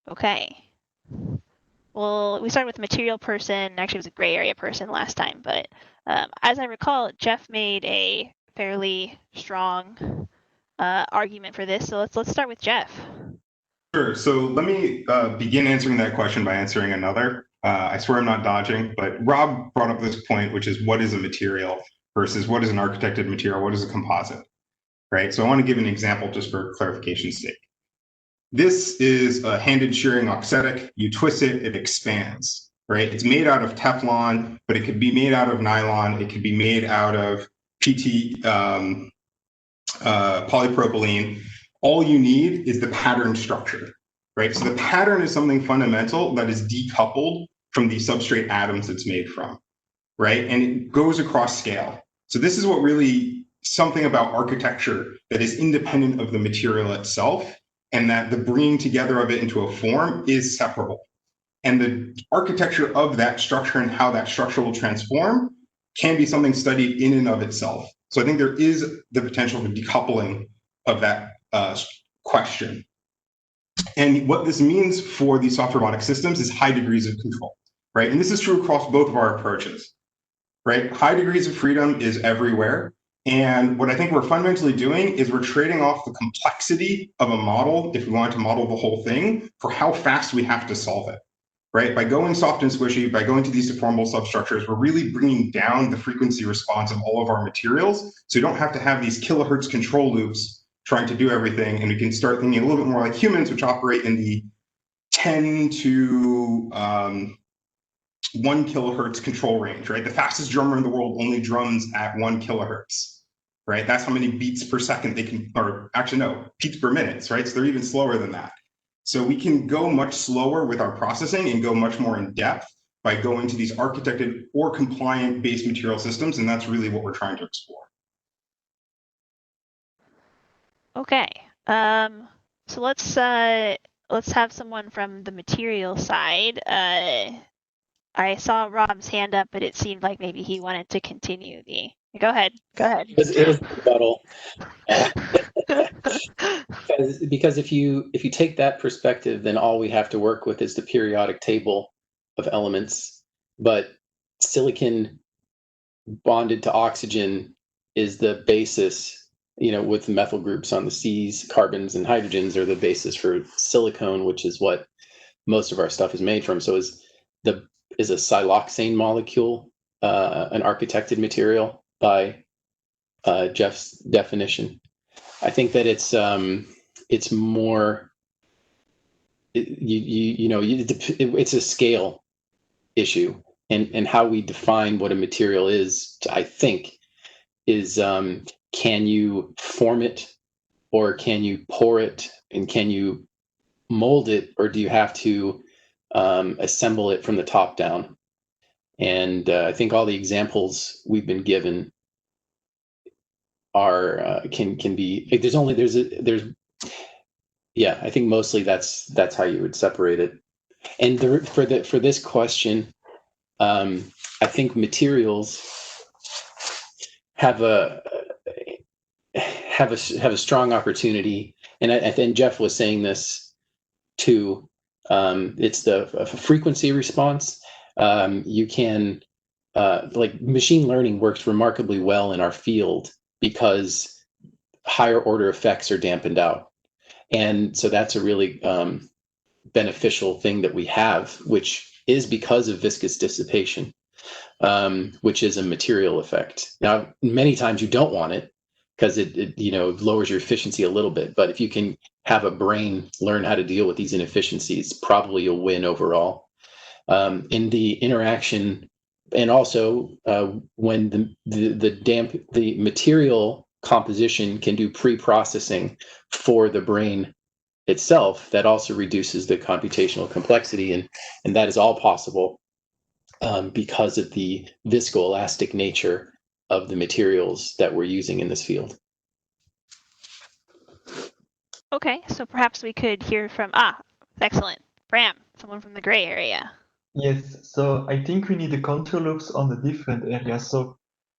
Okay. Well, we started with material person. Actually, it was a gray area person last time, but as I recall, Jeff made a fairly strong argument for this. So let's start with Jeff. Sure. So let me begin answering that question by answering another. I swear I'm not dodging, but Rob brought up this point, which is what is a material versus what is an architected material, what is a composite, right? So I want to give an example just for clarification's sake. This is a handed shearing auxetic. You twist it, it expands, right? It's made out of Teflon, but it could be made out of nylon. It could be made out of polypropylene. All you need is the pattern structure, right? So the pattern is something fundamental that is decoupled from the substrate atoms it's made from, right? And it goes across scale. So this is what really something about architecture that is independent of the material itself, and that the bringing together of it into a form is separable. And the architecture of that structure and how that structure will transform can be something studied in and of itself. So I think there is the potential for decoupling of that question. And what this means for these soft robotic systems is high degrees of control, right? And this is true across both of our approaches, right? High degrees of freedom is everywhere. And what I think we're fundamentally doing is we're trading off the complexity of a model, if we wanted to model the whole thing, for how fast we have to solve it, right? By going soft and squishy, by going to these deformable substructures, we're really bringing down the frequency response of all of our materials. So you don't have to have these kilohertz control loops trying to do everything. And we can start thinking a little bit more like humans, which operate in the 10 to 1 kilohertz control range, right? The fastest drummer in the world only drums at 1 kilohertz, right? That's how many beats per second they can, or actually no, beats per minute, right? So they're even slower than that. So we can go much slower with our processing and go much more in depth by going to these architected or compliant based material systems. And that's really what we're trying to explore. Okay. So let's have someone from the material side. I saw Rob's hand up, but it seemed like maybe he wanted to continue the. Go ahead. It was a rebuttal. because if you take that perspective, then all we have to work with is the periodic table of elements. But silicon bonded to oxygen is the basis. With the methyl groups on the C's, carbons and hydrogens are the basis for silicone, which is what most of our stuff is made from. So is a siloxane molecule an architected material by Jeff's definition? I think that it's more it's a scale issue, and how we define what a material is, I think, is can you form it, or can you pour it, and can you mold it, or do you have to assemble it from the top down? And I think all the examples we've been given are can be, yeah, I think mostly that's how you would separate it. And for this question, I think materials have a strong opportunity, and I think Jeff was saying this too. It's the frequency response. You can like machine learning works remarkably well in our field because higher order effects are dampened out, and so that's a really beneficial thing that we have, which is because of viscous dissipation, which is a material effect. Now, many times you don't want it because it lowers your efficiency a little bit. But if you can have a brain learn how to deal with these inefficiencies, probably you'll win overall. In the interaction, and also when the material composition can do pre-processing for the brain itself, that also reduces the computational complexity, and that is all possible because of the viscoelastic nature of the materials that we're using in this field. Okay, so perhaps we could hear from, excellent, Bram, someone from the gray area. Yes, so I think we need the control loops on the different areas. So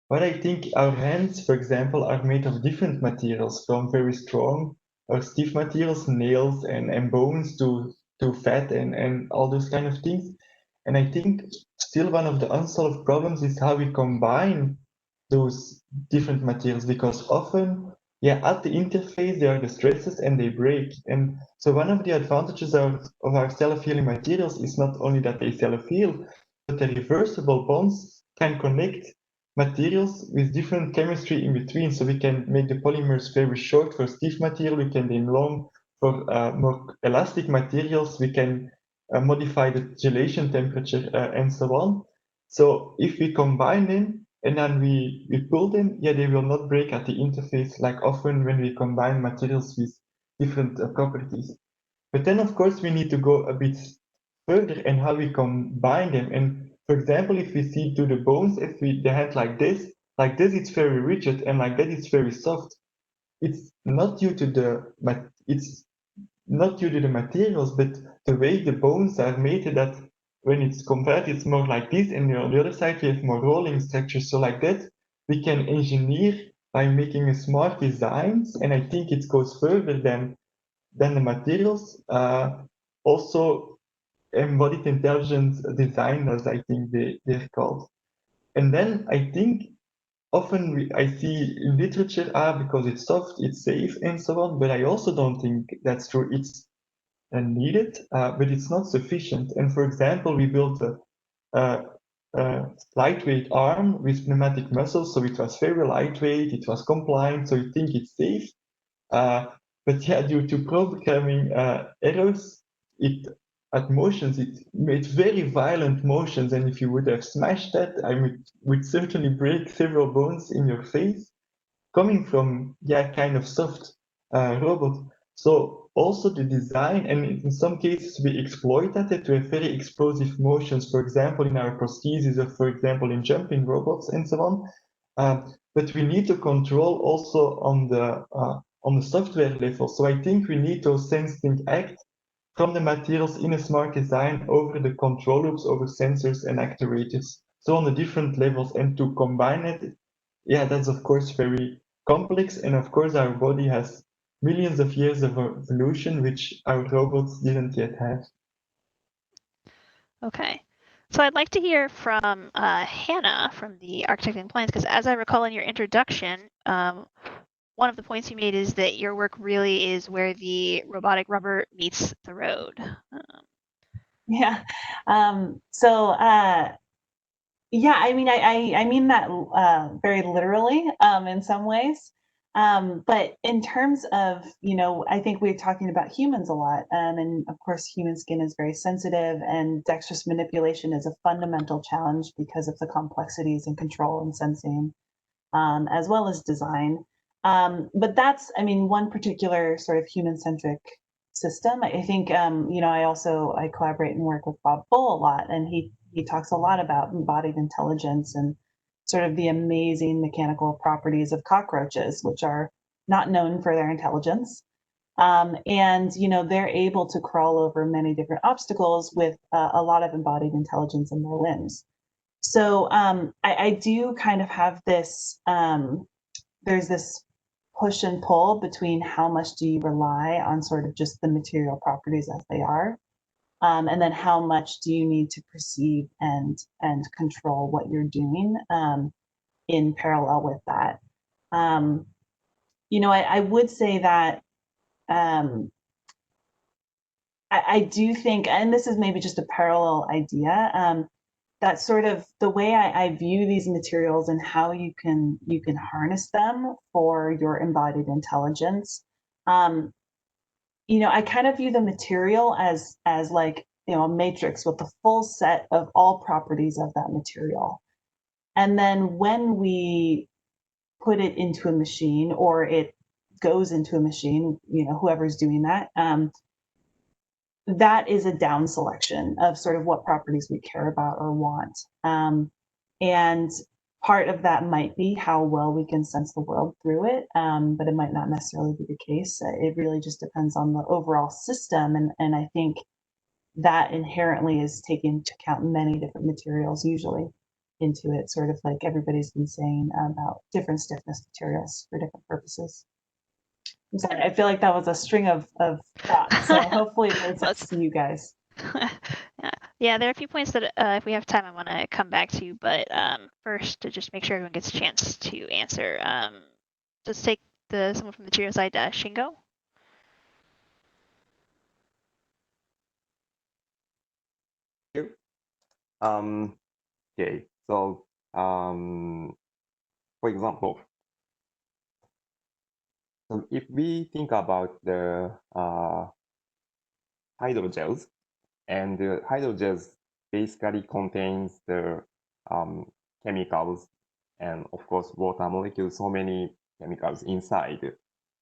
what I think, our hands, for example, are made of different materials, from very strong or stiff materials, nails and bones, to fat and all those kind of things. And I think still one of the unsolved problems is how we combine those different materials, because often, yeah, at the interface, there are the stresses and they break. And so one of the advantages of our self-healing materials is not only that they self-heal, but the reversible bonds can connect materials with different chemistry in between. So we can make the polymers very short for stiff material, we can then long for more elastic materials, we can modify the gelation temperature and so on. So if we combine them and then we pull them, yeah, they will not break at the interface like often when we combine materials with different properties. But then of course we need to go a bit further and how we combine them. And for example, if we see to the bones, if the hand like this, it's very rigid, and like that it's very soft. It's not due to the materials, but the way the bones are made, that when it's compared, it's more like this, and on the other side we have more rolling structures. So like that, we can engineer by making a smart designs, and I think it goes further than the materials. Also, embodied intelligence designers, I think they're called. And then I think often I see in literature, because it's soft, it's safe, and so on, but I also don't think that's true. It's needed, but it's not sufficient. And for example, we built a lightweight arm with pneumatic muscles, so it was very lightweight, it was compliant, so you think it's safe. But yeah, due to programming errors, it made very violent motions, and if you would have smashed that, I would certainly break several bones in your face, coming from kind of soft robot. So also the design, and in some cases we exploit that to have very explosive motions, for example in our prostheses, or for example in jumping robots and so on. But we need to control also on the software level. So I think we need to sense, think, act from the materials in a smart design over the control loops, over sensors and actuators. So on the different levels, and to combine it, yeah, that's of course very complex. And of course our body has millions of years of evolution, which our robots didn't yet have. Okay. So I'd like to hear from Hannah from the Architecting Plans, because as I recall in your introduction, one of the points you made is that your work really is where the robotic rubber meets the road. Yeah. Yeah, I mean, I mean that very literally in some ways. But in terms of, I think we're talking about humans a lot. And of course, human skin is very sensitive, and dexterous manipulation is a fundamental challenge because of the complexities in control and sensing, as well as design. But that's, one particular sort of human-centric system. I think, I collaborate and work with Bob Bull a lot, and he talks a lot about embodied intelligence and sort of the amazing mechanical properties of cockroaches, which are not known for their intelligence. And they're able to crawl over many different obstacles with a lot of embodied intelligence in their limbs. So I do kind of have this, there's this push and pull between how much do you rely on sort of just the material properties as they are, and then how much do you need to perceive and control what you're doing in parallel with that. I would say that I do think, and this is maybe just a parallel idea, that sort of the way I view these materials and how you can harness them for your embodied intelligence. I kind of view the material as like, a matrix with the full set of all properties of that material. And then when we put it into a machine, or it goes into a machine, whoever's doing that, that is a down selection of sort of what properties we care about or want. And part of that might be how well we can sense the world through it, but it might not necessarily be the case. It really just depends on the overall system. And I think that inherently is taking into account many different materials usually into it, sort of like everybody's been saying about different stiffness materials for different purposes. I'm sorry, I feel like that was a string of thoughts, so hopefully it made sense to you guys. Yeah, there are a few points that if we have time, I want to come back to, but first, to just make sure everyone gets a chance to answer, let's take someone from the material side, Shingo. Okay, so for example, so if we think about the hydrogels, and the hydrogels basically contains the chemicals and of course water molecules, so many chemicals inside.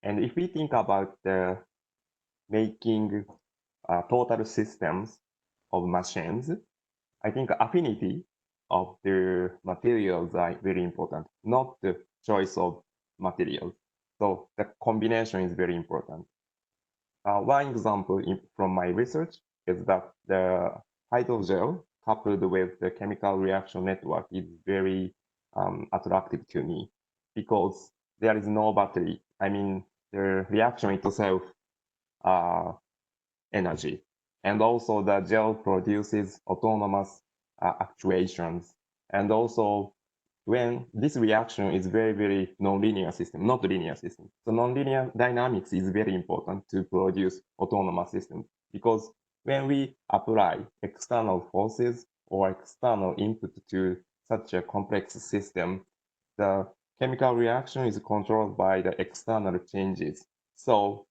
And if we think about the making total systems of machines, I think affinity of the materials are very important, not the choice of materials. So the combination is very important. One example from my research is that the hydrogel coupled with the chemical reaction network is very attractive to me, because there is no battery. I mean, the reaction itself energy. And also the gel produces autonomous actuations. And also when this reaction is very, very nonlinear system, not linear system. So nonlinear dynamics is very important to produce autonomous systems, because when we apply external forces or external input to such a complex system, the chemical reaction is controlled by the external changes. So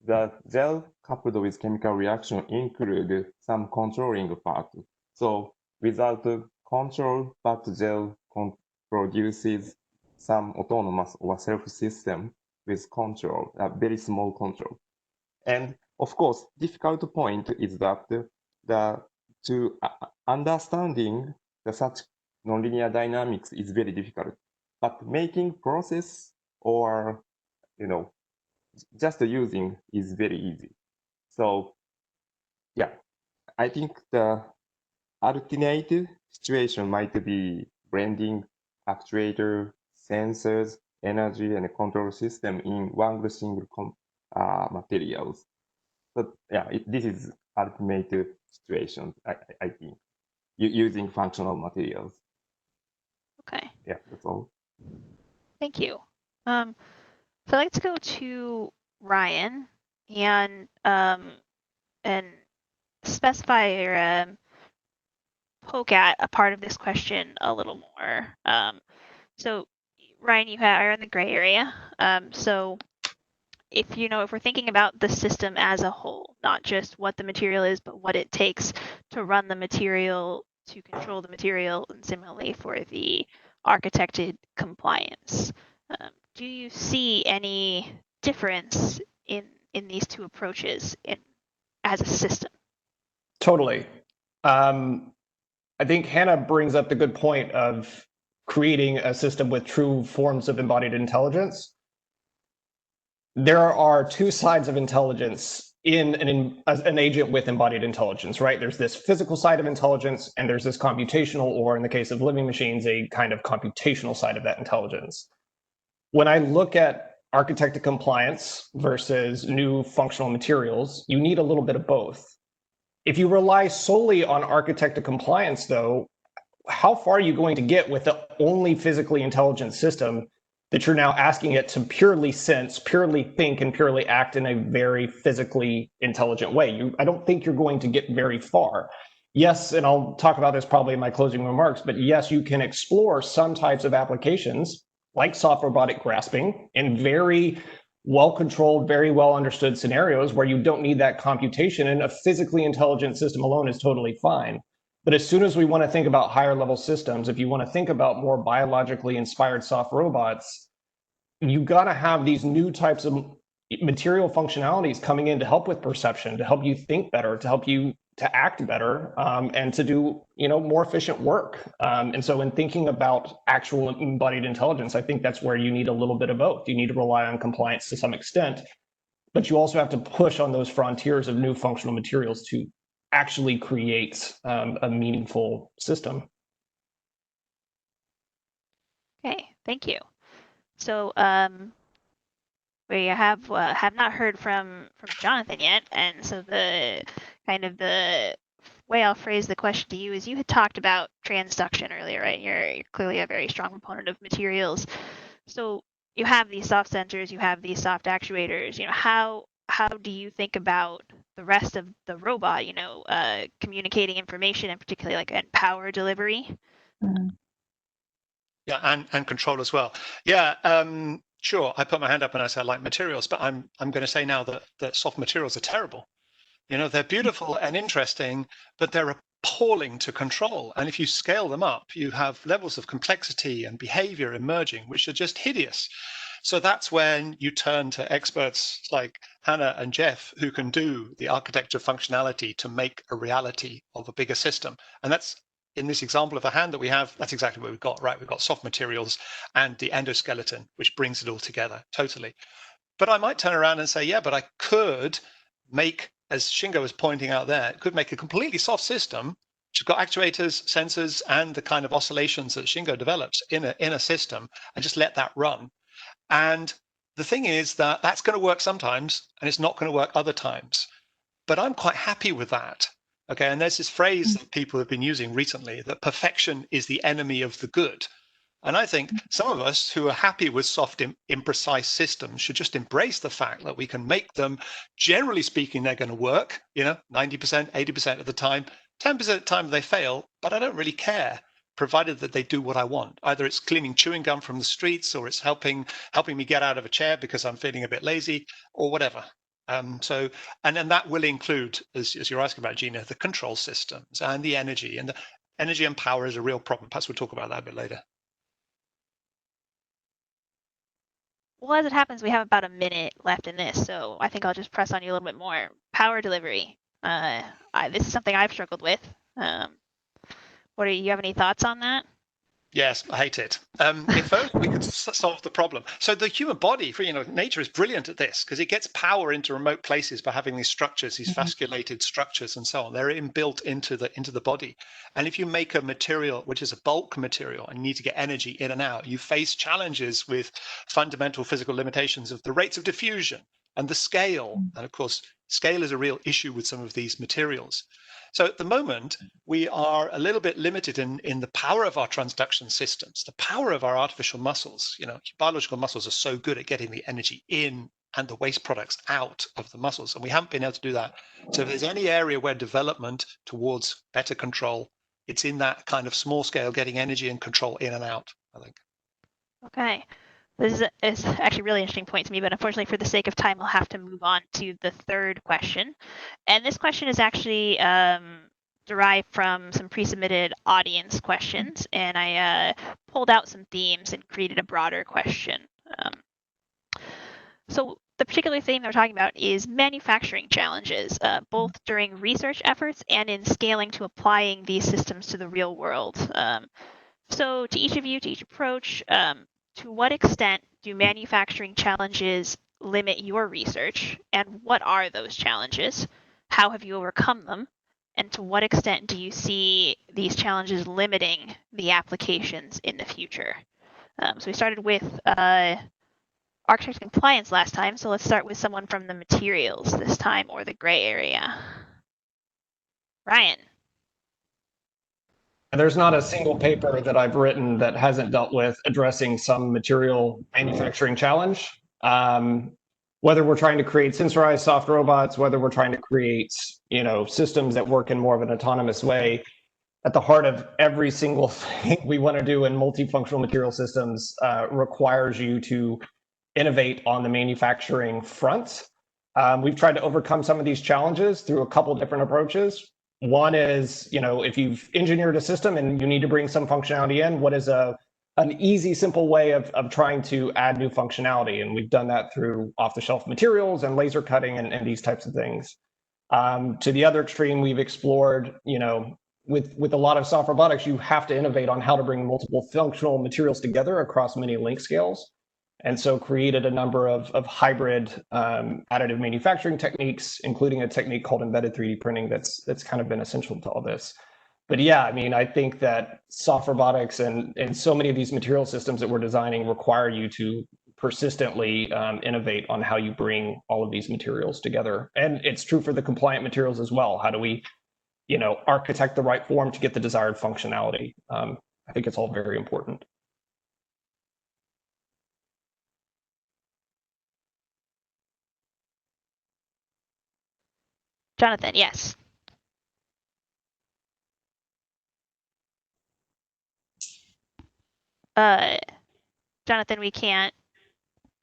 the gel coupled with chemical reaction include some controlling part. So without control, but gel produces some autonomous or self-system with control, a very small control. And of course, difficult point is that understanding the such nonlinear dynamics is very difficult. But making process or just using is very easy. So yeah, I think the alternate situation might be blending actuator, sensors, energy, and a control system in one single materials. But yeah, this is ultimate situation, I think, using functional materials. Okay. Yeah, that's all. Thank you. So let's go to Ryan and specify or poke at a part of this question a little more. So Ryan, you are in the gray area. So if we're thinking about the system as a whole, not just what the material is, but what it takes to run the material, to control the material, and similarly for the architected compliance, do you see any difference in these two approaches as a system? Totally. I think Hannah brings up the good point of creating a system with true forms of embodied intelligence. There are two sides of intelligence in an agent with embodied intelligence, right? There's this physical side of intelligence, and there's this computational, or in the case of living machines, a kind of computational side of that intelligence. When I look at architected compliance versus new functional materials, you need a little bit of both. If you rely solely on architected compliance, though, how far are you going to get with the only physically intelligent system that you're now asking it to purely sense, purely think, and purely act in a very physically intelligent way? I don't think you're going to get very far. Yes, and I'll talk about this probably in my closing remarks, but yes, you can explore some types of applications like soft robotic grasping in very well-controlled, very well-understood scenarios where you don't need that computation, and a physically intelligent system alone is totally fine. But as soon as we want to think about higher level systems, if you want to think about more biologically inspired soft robots, you got to have these new types of material functionalities coming in to help with perception, to help you think better, to help you to act better, and to do more efficient work. And so in thinking about actual embodied intelligence, I think that's where you need a little bit of both. You need to rely on compliance to some extent, but you also have to push on those frontiers of new functional materials to actually create a meaningful system. Okay, thank you. So we have not heard from Jonathan yet, and so the way I'll phrase the question to you is, you had talked about transduction earlier, right? You're clearly a very strong proponent of materials. So you have these soft sensors, you have these soft actuators. How do you think about the rest of the robot? Communicating information, and particularly and power delivery. Mm-hmm. Yeah, and control as well. Yeah, sure. I put my hand up and I said I like materials, but I'm going to say now that soft materials are terrible. They're beautiful and interesting, but they're appalling to control. And if you scale them up, you have levels of complexity and behavior emerging, which are just hideous. So that's when you turn to experts like Hannah and Jeff, who can do the architecture functionality to make a reality of a bigger system. And that's, in this example of a hand that we have, that's exactly what we've got, right? We've got soft materials and the endoskeleton, which brings it all together totally. But I might turn around and say, yeah, but I could make, as Shingo was pointing out there, it could make a completely soft system, which has got actuators, sensors, and the kind of oscillations that Shingo develops in a system, and just let that run. And the thing is that that's going to work sometimes, and it's not going to work other times. But I'm quite happy with that. Okay, and there's this phrase that people have been using recently, that perfection is the enemy of the good. And I think some of us who are happy with soft, imprecise systems should just embrace the fact that we can make them, generally speaking, they're going to work, 90%, 80% of the time, 10% of the time they fail, but I don't really care, provided that they do what I want. Either it's cleaning chewing gum from the streets, or it's helping me get out of a chair because I'm feeling a bit lazy, or whatever. And then that will include, as you're asking about, Gina, the control systems and the energy. And the energy and power is a real problem. Perhaps we'll talk about that a bit later. Well, as it happens, we have about a minute left in this, so I think I'll just press on you a little bit more. Power delivery. This is something I've struggled with. You have any thoughts on that? Yes, I hate it. If only we could solve the problem. So the human body, nature is brilliant at this, because it gets power into remote places by having these structures, these fasciculated structures and so on. They're inbuilt into the body. And if you make a material which is a bulk material and you need to get energy in and out, you face challenges with fundamental physical limitations of the rates of diffusion and the scale. And of course, scale is a real issue with some of these materials. So at the moment, we are a little bit limited in the power of our transduction systems, the power of our artificial muscles. Biological muscles are so good at getting the energy in and the waste products out of the muscles, and we haven't been able to do that. So if there's any area where development towards better control, it's in that kind of small scale, getting energy and control in and out, I think. Okay. This is actually a really interesting point to me, but unfortunately for the sake of time, I'll have to move on to the third question. And this question is actually derived from some pre-submitted audience questions, and I pulled out some themes and created a broader question. So the particular theme they're talking about is manufacturing challenges, both during research efforts and in scaling to applying these systems to the real world. So to each of you, to each approach, to what extent do manufacturing challenges limit your research, and what are those challenges? How have you overcome them? And to what extent do you see these challenges limiting the applications in the future? So we started with architect compliance last time, so let's start with someone from the materials this time, or the gray area. Ryan. There's not a single paper that I've written that hasn't dealt with addressing some material manufacturing challenge. Whether we're trying to create sensorized soft robots, whether we're trying to create, systems that work in more of an autonomous way, at the heart of every single thing we want to do in multifunctional material systems requires you to innovate on the manufacturing front. We've tried to overcome some of these challenges through a couple different approaches. One is, if you've engineered a system and you need to bring some functionality in, what is an easy, simple way of trying to add new functionality? And we've done that through off-the-shelf materials and laser cutting and these types of things. To the other extreme, we've explored, with a lot of soft robotics, you have to innovate on how to bring multiple functional materials together across many length scales. And so created a number of hybrid additive manufacturing techniques, including a technique called embedded 3D printing that's kind of been essential to all this. But yeah, I think that soft robotics and so many of these material systems that we're designing require you to persistently innovate on how you bring all of these materials together. And it's true for the compliant materials as well. How do we, architect the right form to get the desired functionality? I think it's all very important. Jonathan, yes. Jonathan, we can't.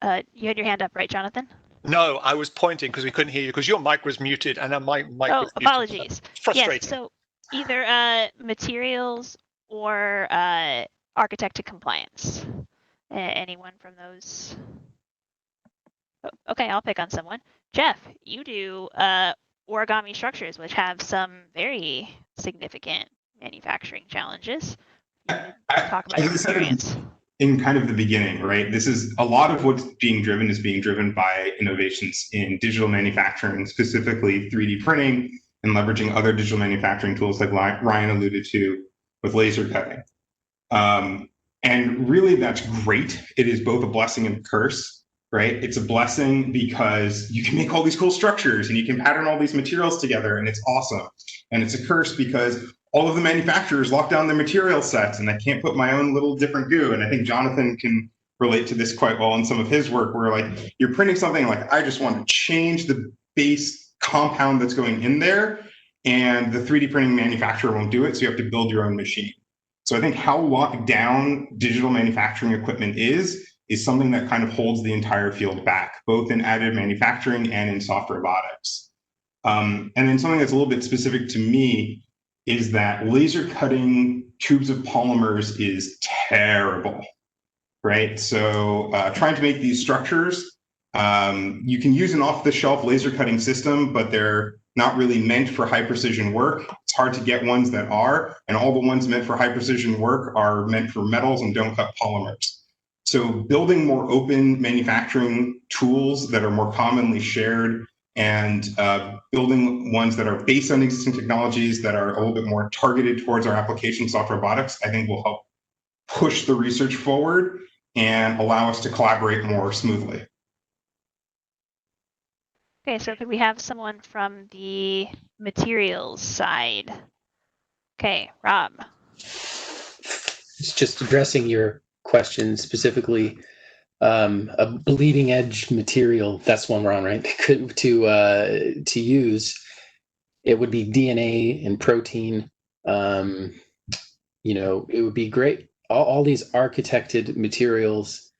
You had your hand up, right, Jonathan? No, I was pointing because we couldn't hear you because your mic was muted and then my mic was muted. Apologies. Frustrating. Yes, so either materials or architect to compliance. Anyone from those? Oh, okay, I'll pick on someone. Jeff, you do origami structures, which have some very significant manufacturing challenges. Talk about experience. In kind of the beginning, right? This is a lot of what's being driven by innovations in digital manufacturing, specifically 3D printing and leveraging other digital manufacturing tools like Ryan alluded to with laser cutting. And really that's great. It is both a blessing and a curse, right? It's a blessing because you can make all these cool structures and you can pattern all these materials together and it's awesome. And it's a curse because all of the manufacturers lock down their material sets and I can't put my own little different goo. And I think Jonathan can relate to this quite well in some of his work where like you're printing something like I just want to change the base compound that's going in there and the 3D printing manufacturer won't do it. So you have to build your own machine. So I think how locked down digital manufacturing equipment is something that kind of holds the entire field back, both in additive manufacturing and in soft robotics. And then something that's a little bit specific to me is that laser cutting tubes of polymers is terrible, right? So trying to make these structures, you can use an off-the-shelf laser cutting system, but they're not really meant for high precision work. It's hard to get ones that are, and all the ones meant for high precision work are meant for metals and don't cut polymers. So building more open manufacturing tools that are more commonly shared and building ones that are based on existing technologies that are a little bit more targeted towards our application soft robotics, I think will help push the research forward and allow us to collaborate more smoothly. Okay, so could we have someone from the materials side? Okay, Rob. It's just addressing your question specifically. A bleeding edge material, that's one we're on, right? to use, it would be DNA and protein. It would be great. all these architected materials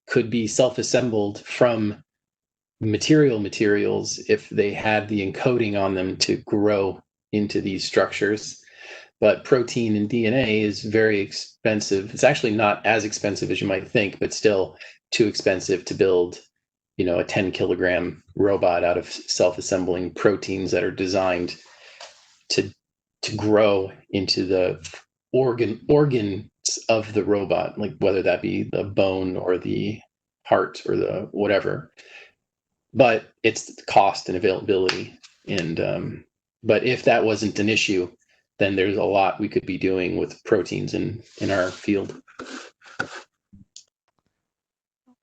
could be self-assembled from materials if they had the encoding on them to grow into these structures. But protein and DNA is very expensive. It's actually not as expensive as you might think, but still too expensive to build, you know, a 10-kilogram robot out of self-assembling proteins that are designed to grow into the organs of the robot, like whether that be the bone or the heart or the whatever. But it's cost and availability. And but if that wasn't an issue, then there's a lot we could be doing with proteins in our field.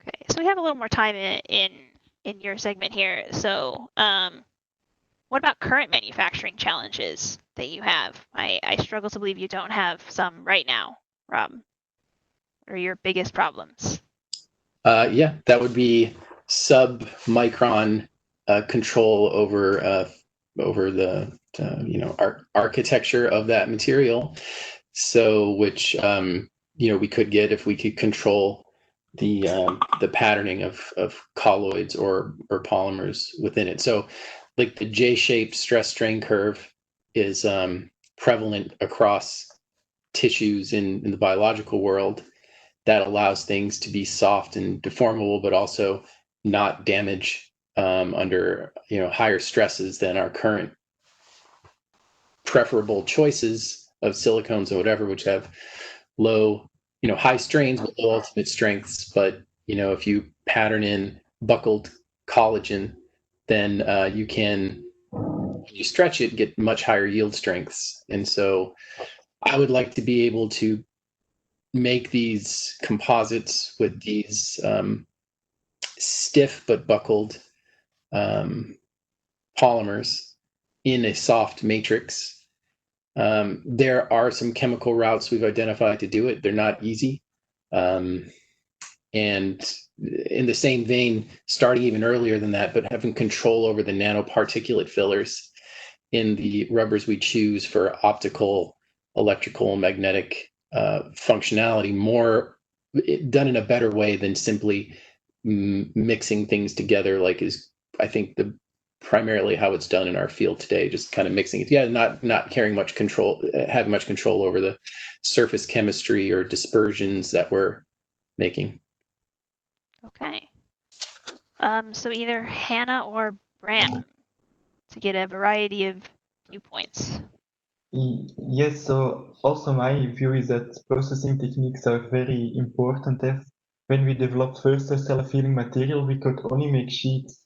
Okay, so we have a little more time in your segment here. So what about current manufacturing challenges that you have? I struggle to believe you don't have some right now, Rob. What are your biggest problems? Yeah, that would be sub-micron control over the you know, architecture of that material. So which you know, we could get if we could control the patterning of colloids or polymers within it. So like the J-shaped stress strain curve is prevalent across tissues in the biological world. That allows things to be soft and deformable, but also not damage under, you know, higher stresses than our current preferable choices of silicones or whatever, which have low, you know, high strains with low ultimate strengths. But, you know, if you pattern in buckled collagen, then you can, when you stretch it, get much higher yield strengths. And so I would like to be able to make these composites with these stiff but buckled polymers in a soft matrix. There are some chemical routes we've identified to do it. They're not easy. And in the same vein, starting even earlier than that, but having control over the nanoparticulate fillers in the rubbers we choose for optical, electrical, magnetic functionality, more done in a better way than simply mixing things together, like is, I think, the primarily how it's done in our field today, just kind of mixing it. Yeah, not carrying much control, having much control over the surface chemistry or dispersions that we're making. Okay. So either Hannah or Bram to get a variety of viewpoints. Yes, so also my view is that processing techniques are very important. When we developed first our self-healing material, we could only make sheets.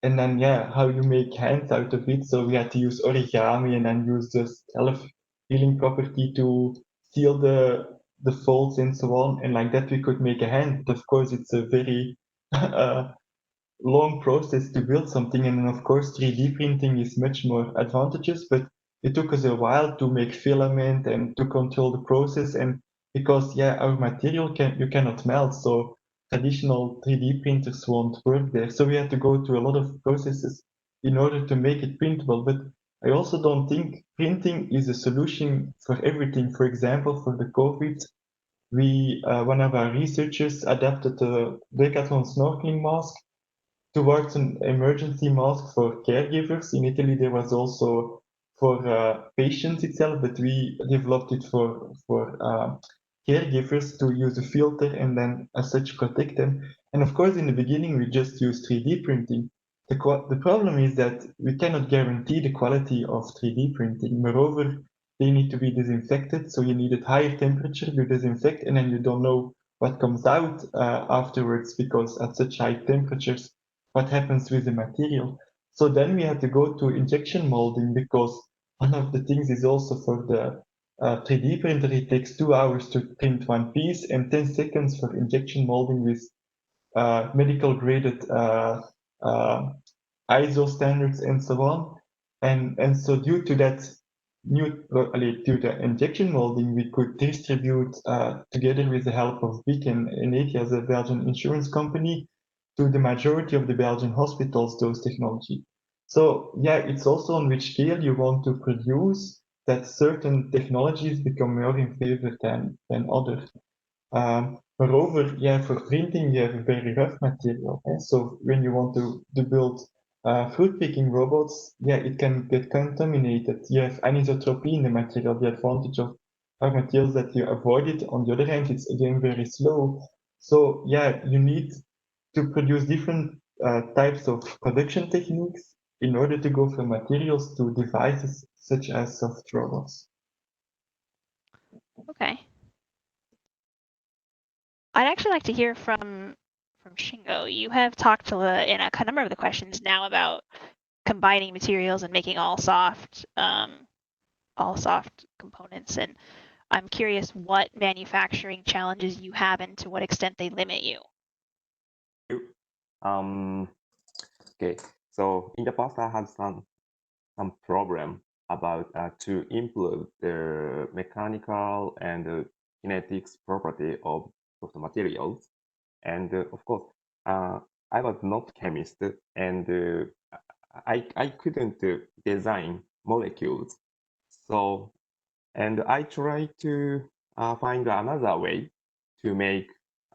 And then, yeah, how you make hands out of it. So we had to use origami and then use the self-healing property to seal the folds and so on. And like that, we could make a hand. But of course, it's a very long process to build something. And then, of course, 3D printing is much more advantageous, but it took us a while to make filament and to control the process. And because, yeah, our material you cannot melt. So traditional 3D printers won't work there. So we had to go through a lot of processes in order to make it printable. But I also don't think printing is a solution for everything. For example, for the COVID, one of our researchers adapted a decathlon snorkeling mask towards an emergency mask for caregivers. In Italy, there was also for patients itself, but we developed it for caregivers to use a filter and then as such protect them. And of course, in the beginning, we just used 3D printing. The problem is that we cannot guarantee the quality of 3D printing. Moreover, they need to be disinfected, so you need a higher temperature to disinfect, and then you don't know what comes out afterwards, because at such high temperatures, what happens with the material. So then we had to go to injection molding, because one of the things is also for the 3D printer, it takes 2 hours to print one piece and 10 seconds for injection molding with medical graded ISO standards and so on. And so due to that to the injection molding, we could distribute together with the help of BIC and Eneti as a Belgian insurance company to the majority of the Belgian hospitals those technology. So yeah, it's also on which scale you want to produce, that certain technologies become more in favor than others. Moreover, yeah, for printing, you have a very rough material. So when you want to build fruit picking robots, yeah, it can get contaminated. You have anisotropy in the material. The advantage of our materials that you avoid it. On the other hand, it's again very slow. So yeah, you need to produce different types of production techniques in order to go from materials to devices such as soft robots. Okay. I'd actually like to hear from Shingo. You have talked in a number of the questions now about combining materials and making all soft components, and I'm curious what manufacturing challenges you have and to what extent they limit you. Okay, so in the past I had some problem about to improve the mechanical and kinetics property of the materials, and of course I was not chemist, and I couldn't design molecules. So, and I tried to find another way to make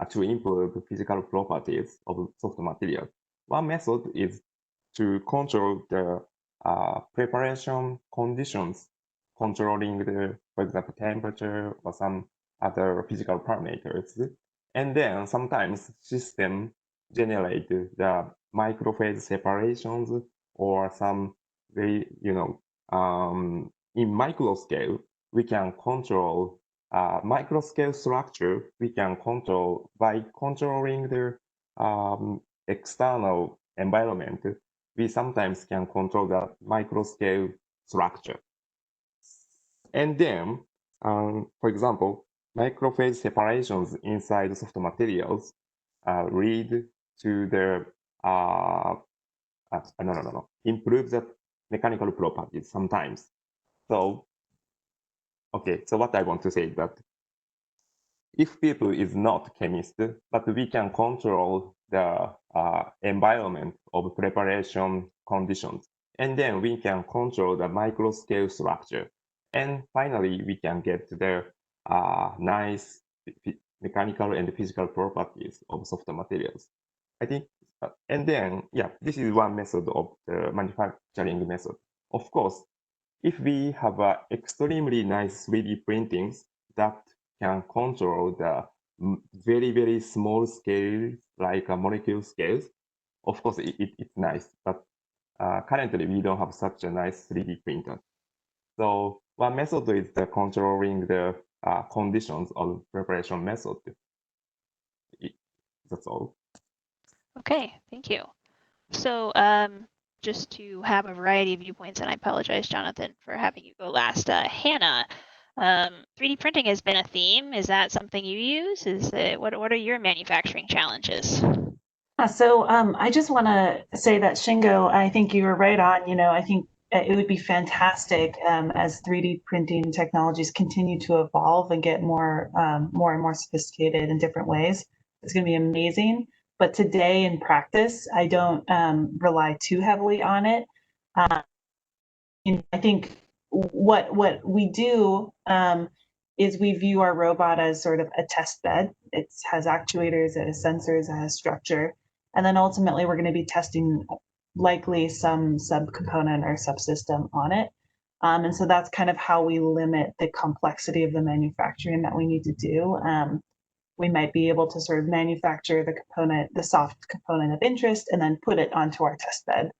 to improve the physical properties of soft material. One method is to control the preparation conditions, controlling the, for example, temperature or some other physical parameters. And then sometimes system generate the microphase separations or some very, in micro scale, we can control micro scale structure. We can control by controlling the external environment. We sometimes can control the micro scale structure. And then, for example, microphase separations inside soft materials lead to the improve the mechanical properties sometimes. So, okay, so what I want to say is that if people is not chemist, but we can control the environment of preparation conditions, and then we can control the micro scale structure, and finally we can get the nice mechanical and physical properties of soft materials. I think, and then yeah, this is one method of the manufacturing method. Of course, if we have extremely nice 3D printings that can control the very, very small scales, like molecule scales, of course, it's nice. But currently, we don't have such a nice 3D printer. So one method is the controlling the conditions of preparation method. That's all. Okay, thank you. So just to have a variety of viewpoints, and I apologize, Jonathan, for having you go last. Hannah, 3D printing has been a theme. Is that something you use? What are your manufacturing challenges? So I just want to say that Shingo, I think you were right on. I think it would be fantastic as 3D printing technologies continue to evolve and get more and more sophisticated in different ways. It's going to be amazing. But today in practice, I don't rely too heavily on it. I think what we do is we view our robot as sort of a test bed. It has actuators, it has sensors, it has structure. And then ultimately, we're going to be testing likely some subcomponent or subsystem on it. And so that's kind of how we limit the complexity of the manufacturing that we need to do. We might be able to sort of manufacture the component, the soft component of interest, and then put it onto our test bed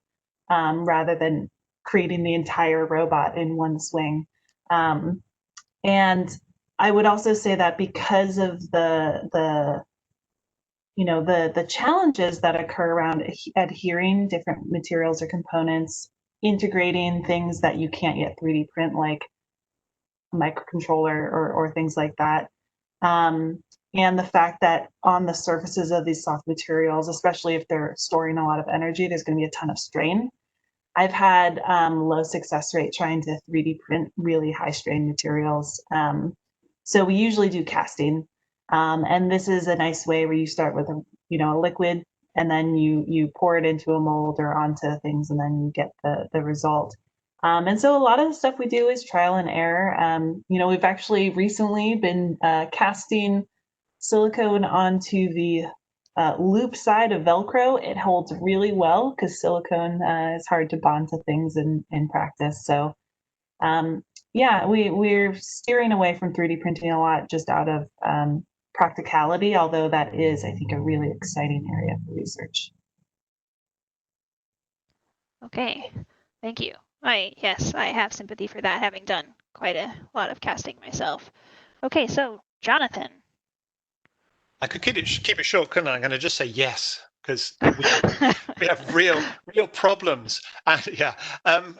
rather than creating the entire robot in one swing. And I would also say that because of the challenges that occur around adhering different materials or components, integrating things that you can't yet 3D print, like a microcontroller or things like that. And the fact that on the surfaces of these soft materials, especially if they're storing a lot of energy, there's going to be a ton of strain. I've had low success rate trying to 3D print really high strain materials. So we usually do casting. And this is a nice way where you start with a liquid, and then you pour it into a mold or onto things, and then you get the result. And so a lot of the stuff we do is trial and error. We've actually recently been casting silicone onto the loop side of Velcro. It holds really well because silicone is hard to bond to things in practice. So yeah, we're steering away from 3D printing a lot just out of practicality, although that is, I think, a really exciting area for research. Okay, thank you. Yes, I have sympathy for that, having done quite a lot of casting myself. Okay, so Jonathan. I could keep it short, couldn't I? I'm going to just say yes, because we have real problems. And yeah,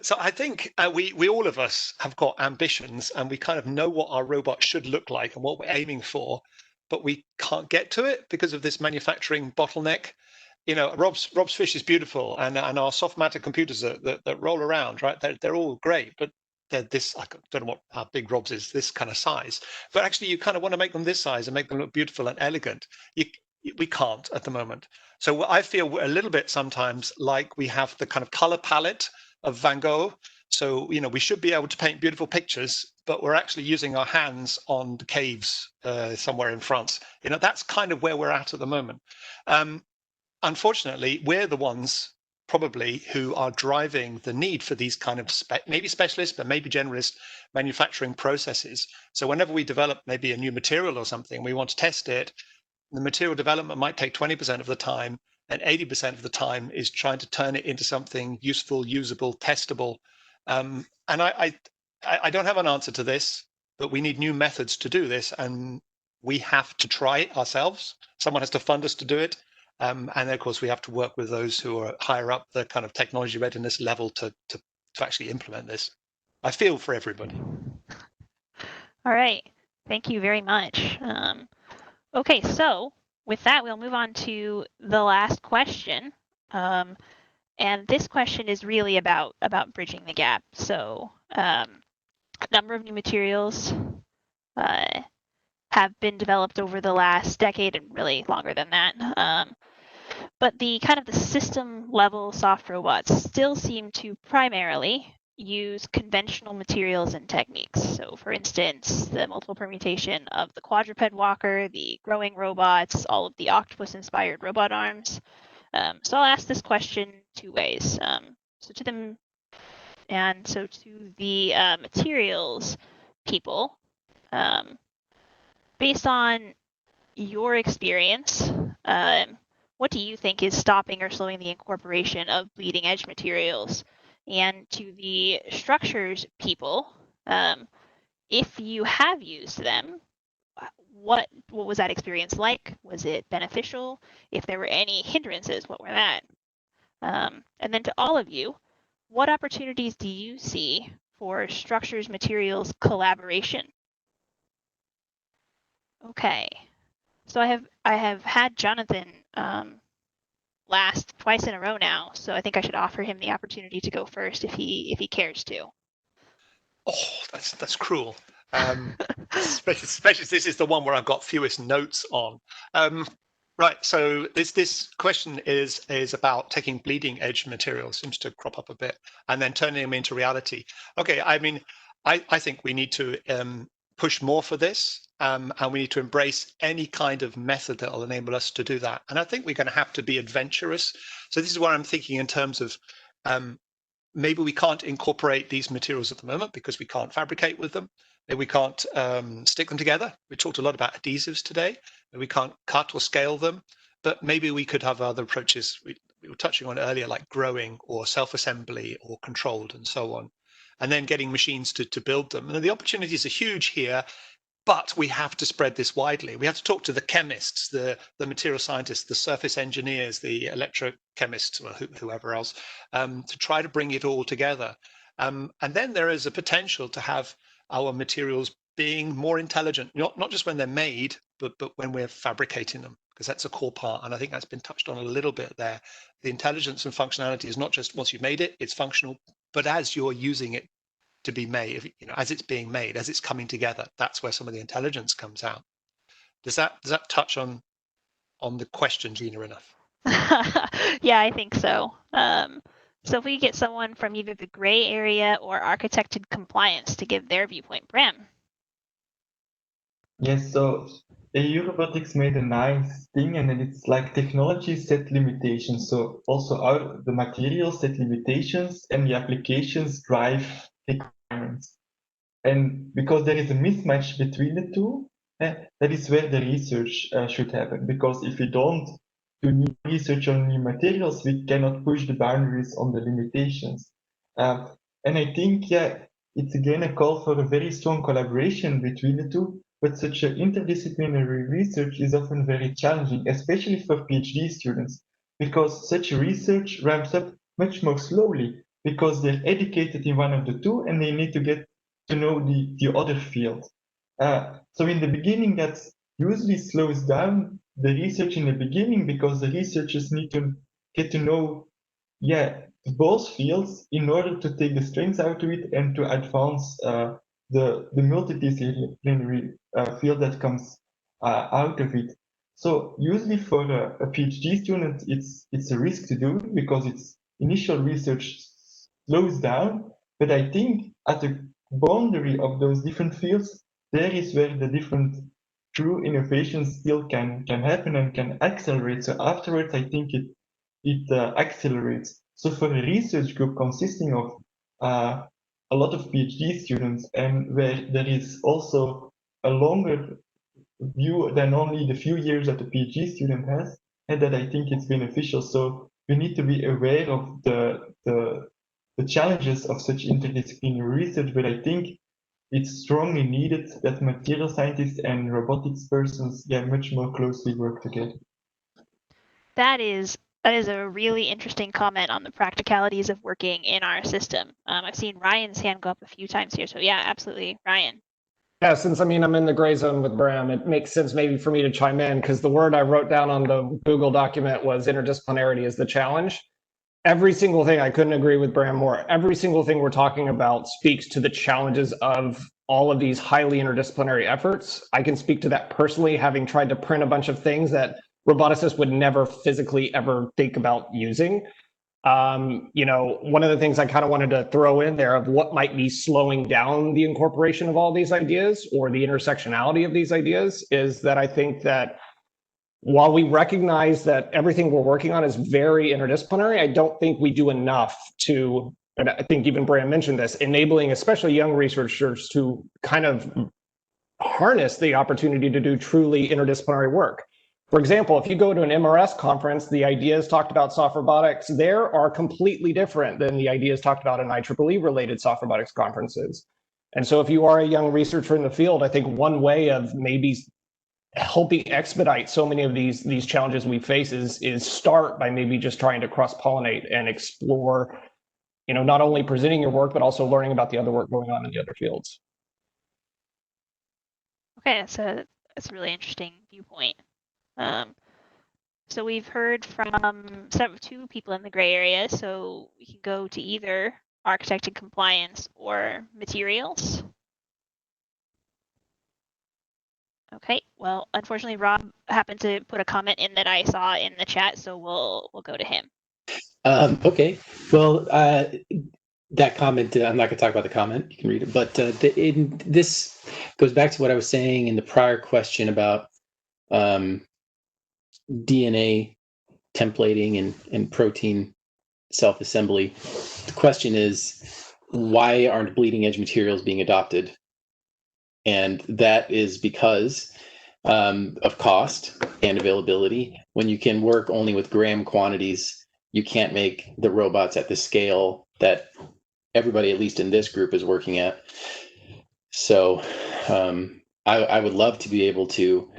so I think we all of us have got ambitions, and we kind of know what our robot should look like and what we're aiming for, but we can't get to it because of this manufacturing bottleneck. You know, Rob's fish is beautiful, and our soft matter computers that roll around, right? They're all great, but they're this. I don't know how big Rob's is, this kind of size. But actually, you kind of want to make them this size and make them look beautiful and elegant. We can't at the moment. So I feel a little bit sometimes like we have the kind of color palette of Van Gogh. So, you know, we should be able to paint beautiful pictures, but we're actually using our hands on the caves somewhere in France. You know, that's kind of where we're at the moment. Unfortunately, we're the ones probably who are driving the need for these kind of maybe specialist, but maybe generalist manufacturing processes. So whenever we develop maybe a new material or something, we want to test it, the material development might take 20% of the time, and 80% of the time is trying to turn it into something useful, usable, testable. And I don't have an answer to this, but we need new methods to do this, and we have to try it ourselves. Someone has to fund us to do it. And then, of course, we have to work with those who are higher up the kind of technology readiness level to actually implement this. I feel for everybody. All right. Thank you very much. Okay, so with that, we'll move on to the last question. And this question is really about bridging the gap. So a number of new materials have been developed over the last decade and really longer than that. But the kind of the system level soft robots still seem to primarily use conventional materials and techniques. So for instance, the multiple permutation of the quadruped walker, the growing robots, all of the octopus-inspired robot arms. So I'll ask this question two ways. So to the materials people, based on your experience, what do you think is stopping or slowing the incorporation of bleeding edge materials? And to the structures people, if you have used them, what was that experience like? Was it beneficial? If there were any hindrances, what were that? And then to all of you, what opportunities do you see for structures materials collaboration? Okay, so I have had Jonathan last twice in a row now, so I think I should offer him the opportunity to go first if he cares to. Oh, that's cruel. Especially this is the one where I've got fewest notes on. Right, so this question is about taking bleeding edge materials, seems to crop up a bit, and then turning them into reality. Okay, I mean, I think we need to push more for this, and we need to embrace any kind of method that will enable us to do that. And I think we're going to have to be adventurous. So this is where I'm thinking in terms of maybe we can't incorporate these materials at the moment because we can't fabricate with them. Maybe we can't stick them together. We talked a lot about adhesives today. Maybe we can't cut or scale them, but maybe we could have other approaches we were touching on earlier, like growing or self-assembly or controlled and so on, and then getting machines to build them. And the opportunities are huge here, but we have to spread this widely. We have to talk to the chemists, the material scientists, the surface engineers, the electrochemists, or whoever else, to try to bring it all together. And then there is a potential to have our materials being more intelligent, not just when they're made, but when we're fabricating them, because that's a core part. And I think that's been touched on a little bit there. The intelligence and functionality is not just once you've made it, it's functional, but as you're using it to be made, you know, as it's being made, as it's coming together, that's where some of the intelligence comes out. Does that touch on the question, Gina, enough? Yeah, I think so. So if we get someone from either the gray area or architected compliance to give their viewpoint, Bram. Yes, so EU Robotics made a nice thing, and then it's like technology set limitations. So also the materials set limitations, and the applications drive requirements. And because there is a mismatch between the two, that is where the research should happen. Because if we don't do new research on new materials, we cannot push the boundaries on the limitations. And I think, yeah, it's again a call for a very strong collaboration between the two, but such an interdisciplinary research is often very challenging, especially for PhD students, because such research ramps up much more slowly because they're educated in one of the two and they need to get to know the other field. So in the beginning, that usually slows down the research in the beginning because the researchers need to get to know, yeah, both fields in order to take the strengths out of it and to advance the multidisciplinary field that comes out of it. So usually for a PhD student, it's a risk to do because its initial research slows down. But I think at the boundary of those different fields, there is where the different true innovations still can happen and can accelerate. So afterwards, I think it accelerates. So for a research group consisting of a lot of PhD students and where there is also a longer view than only the few years that the PhD student has, and that I think it's beneficial. So we need to be aware of the challenges of such interdisciplinary research, but I think it's strongly needed that material scientists and robotics persons much more closely work together. That is a really interesting comment on the practicalities of working in our system. I've seen Ryan's hand go up a few times here. So yeah, absolutely, Ryan. Yeah, since I'm in the gray zone with Bram, it makes sense maybe for me to chime in because the word I wrote down on the Google document was interdisciplinarity is the challenge. Every single thing, I couldn't agree with Bram more. Every single thing we're talking about speaks to the challenges of all of these highly interdisciplinary efforts. I can speak to that personally, having tried to print a bunch of things that roboticists would never physically ever think about using. One of the things I kind of wanted to throw in there of what might be slowing down the incorporation of all these ideas or the intersectionality of these ideas is that I think that while we recognize that everything we're working on is very interdisciplinary, I don't think we do enough to, and I think even Bram mentioned this, enabling especially young researchers to kind of harness the opportunity to do truly interdisciplinary work. For example, if you go to an MRS conference, the ideas talked about soft robotics there are completely different than the ideas talked about in IEEE related soft robotics conferences. And so if you are a young researcher in the field, I think one way of maybe helping expedite so many of these challenges we face is start by maybe just trying to cross-pollinate and explore, not only presenting your work, but also learning about the other work going on in the other fields. Okay, that's a really interesting viewpoint. So we've heard from two people in the gray area, so we can go to either architected compliance or materials. Okay, well, unfortunately, Rob happened to put a comment in that I saw in the chat, so we'll go to him. Okay, well, that comment, I'm not going to talk about the comment, you can read it, but this goes back to what I was saying in the prior question about DNA templating and protein self-assembly. The question is, why aren't bleeding edge materials being adopted? And that is because of cost and availability. When you can work only with gram quantities, you can't make the robots at the scale that everybody, at least in this group, is working at. So I would love to be able to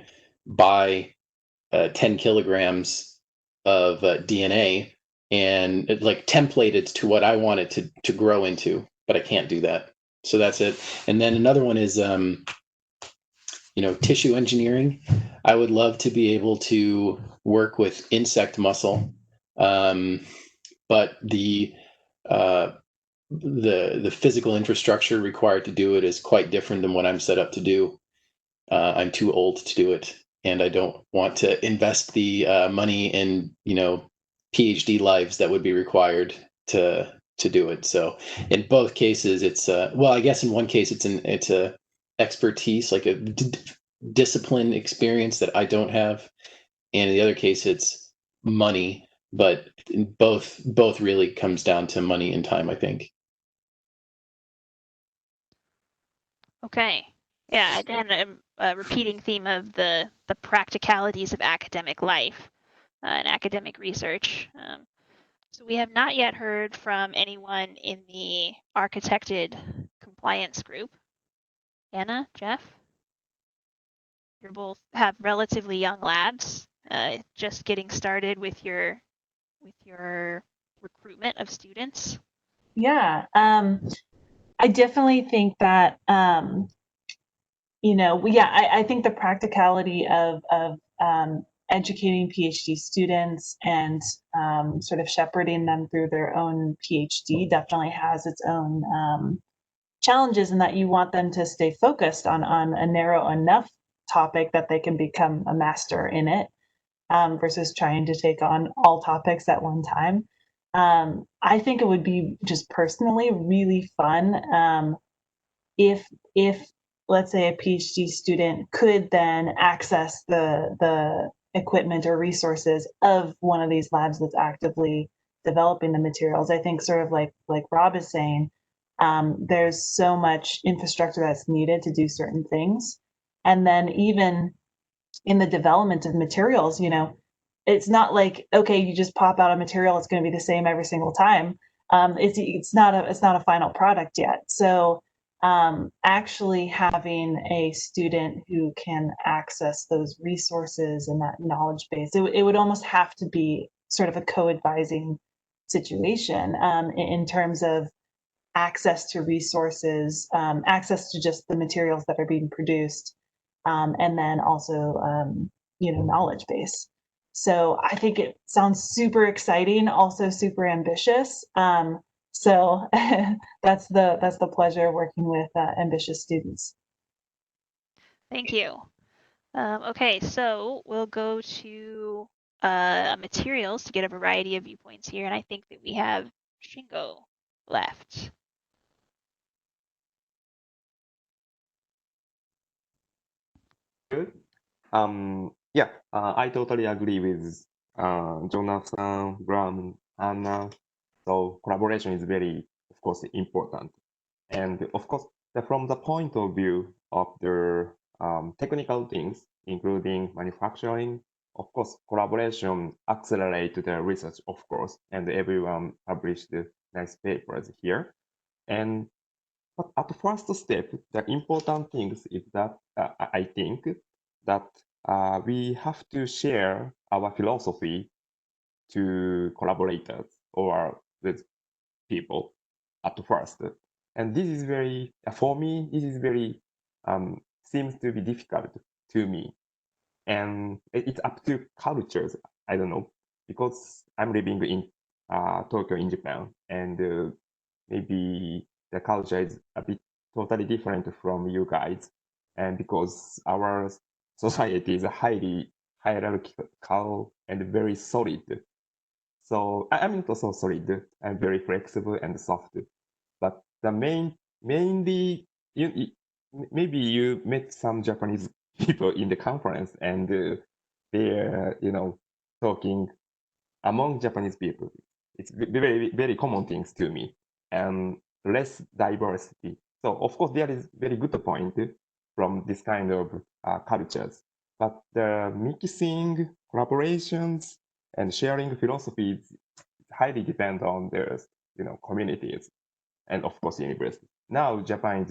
buy 10 kilograms of DNA and like template it to what I want it to grow into, but I can't do that. So that's it. And then another one is, tissue engineering. I would love to be able to work with insect muscle, but the physical infrastructure required to do it is quite different than what I'm set up to do. I'm too old to do it, and I don't want to invest the money in PhD lives that would be required to do it. So in both cases, it's well, I guess in one case it's a expertise, like a discipline experience that I don't have, and in the other case it's money. But in both really comes down to money and time, I think. Okay. Yeah, again, a repeating theme of the practicalities of academic life and academic research. So we have not yet heard from anyone in the architected compliance group. Anna, Jeff, you both have relatively young labs, just getting started with your recruitment of students. Yeah, I definitely think that I think the practicality of educating PhD students and sort of shepherding them through their own PhD definitely has its own challenges, in that you want them to stay focused on a narrow enough topic that they can become a master in it, versus trying to take on all topics at one time. I think it would be, just personally, really fun if let's say a PhD student could then access the equipment or resources of one of these labs that's actively developing the materials. I think, sort of like Rob is saying, there's so much infrastructure that's needed to do certain things. And then even in the development of materials, it's not like, okay, you just pop out a material, it's going to be the same every single time. It's not a final product yet. So actually having a student who can access those resources and that knowledge base, it would almost have to be sort of a co-advising situation, in terms of access to resources, access to just the materials that are being produced, and then also knowledge base. So I think it sounds super exciting, also super ambitious. So that's the pleasure working with ambitious students. Thank you. Okay, so we'll go to materials to get a variety of viewpoints here, and I think that we have Shingo left. Good. I totally agree with Jonathan, Bram, Anna. So collaboration is very, of course, important. And of course, from the point of view of the technical things, including manufacturing, of course, collaboration accelerate the research, of course, and everyone published nice papers here. And but at the first step, the important thing is that I think that we have to share our philosophy to collaborators or with people at first. And this is very, for me, this is very, seems to be difficult to me. And it's up to cultures, I don't know, because I'm living in Tokyo in Japan, and maybe the culture is a bit totally different from you guys. And because our society is highly hierarchical and very solid. So I'm not so solid. I'm very flexible and soft. But the mainly, maybe you met some Japanese people in the conference, and they're talking among Japanese people. It's very very common things to me, and less diversity. So of course there is very good point from this kind of cultures, but the mixing, collaborations, and sharing philosophies highly depend on their communities, and of course university. Now Japan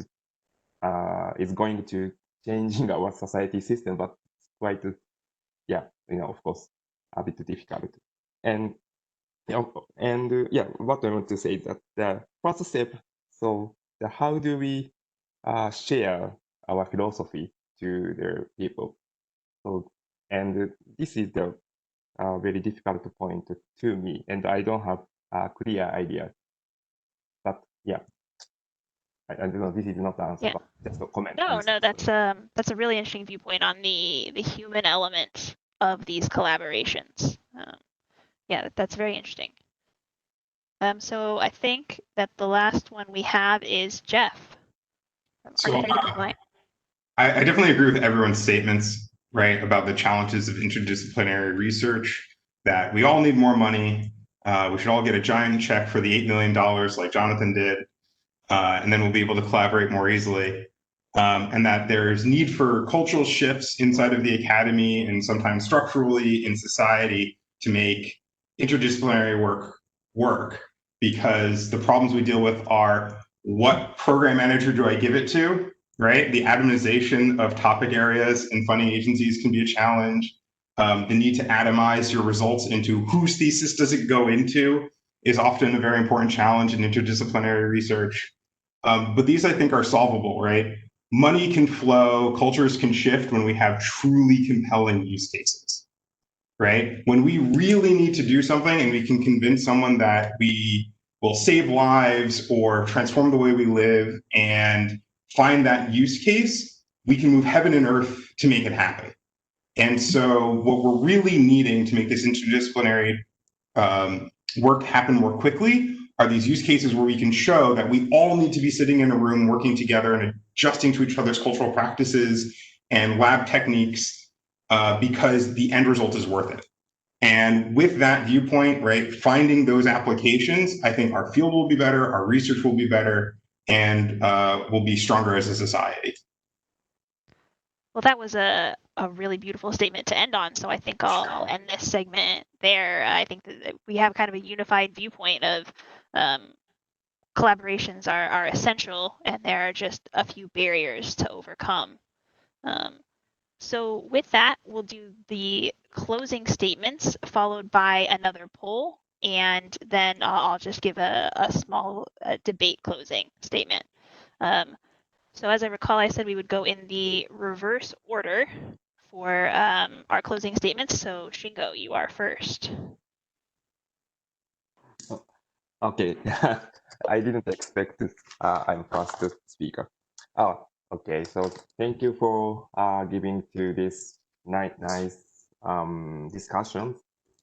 is going to changing our society system, but it's quite of course a bit difficult. And what I want to say is that the first step, so how do we share our philosophy to the people? So, and this is the very difficult point to me, and I don't have a clear idea. But yeah, I don't know. This is not the answer, but just a comment. No, that's a really interesting viewpoint on the human element of these collaborations. Yeah, that's very interesting. So I think that the last one we have is Jeff from So Architecture Compliant. I definitely agree with everyone's statements, right, about the challenges of interdisciplinary research, that we all need more money. We should all get a giant check for the $8 million like Jonathan did, and then we'll be able to collaborate more easily. And that there's need for cultural shifts inside of the academy and sometimes structurally in society to make interdisciplinary work, because the problems we deal with are, what program manager do I give it to, right? The atomization of topic areas in funding agencies can be a challenge. The need to atomize your results into whose thesis does it go into is often a very important challenge in interdisciplinary research. But these, I think, are solvable, right? Money can flow, cultures can shift when we have truly compelling use cases, right? When we really need to do something and we can convince someone that we will save lives or transform the way we live and find that use case, we can move heaven and earth to make it happen. And so what we're really needing to make this interdisciplinary work happen more quickly are these use cases where we can show that we all need to be sitting in a room working together and adjusting to each other's cultural practices and lab techniques, because the end result is worth it. And with that viewpoint, right, finding those applications, I think our field will be better, our research will be better, and we'll be stronger as a society. Well, that was a really beautiful statement to end on. So I think I'll end this segment there. I think that we have kind of a unified viewpoint of collaborations are essential, and there are just a few barriers to overcome. So with that, we'll do the closing statements followed by another poll, and then I'll just give a small debate closing statement. So as I recall, I said we would go in the reverse order for our closing statements. So Shingo, you are first. Okay, I didn't expect this. I'm first speaker. Oh, okay. So thank you for giving to this nice discussion,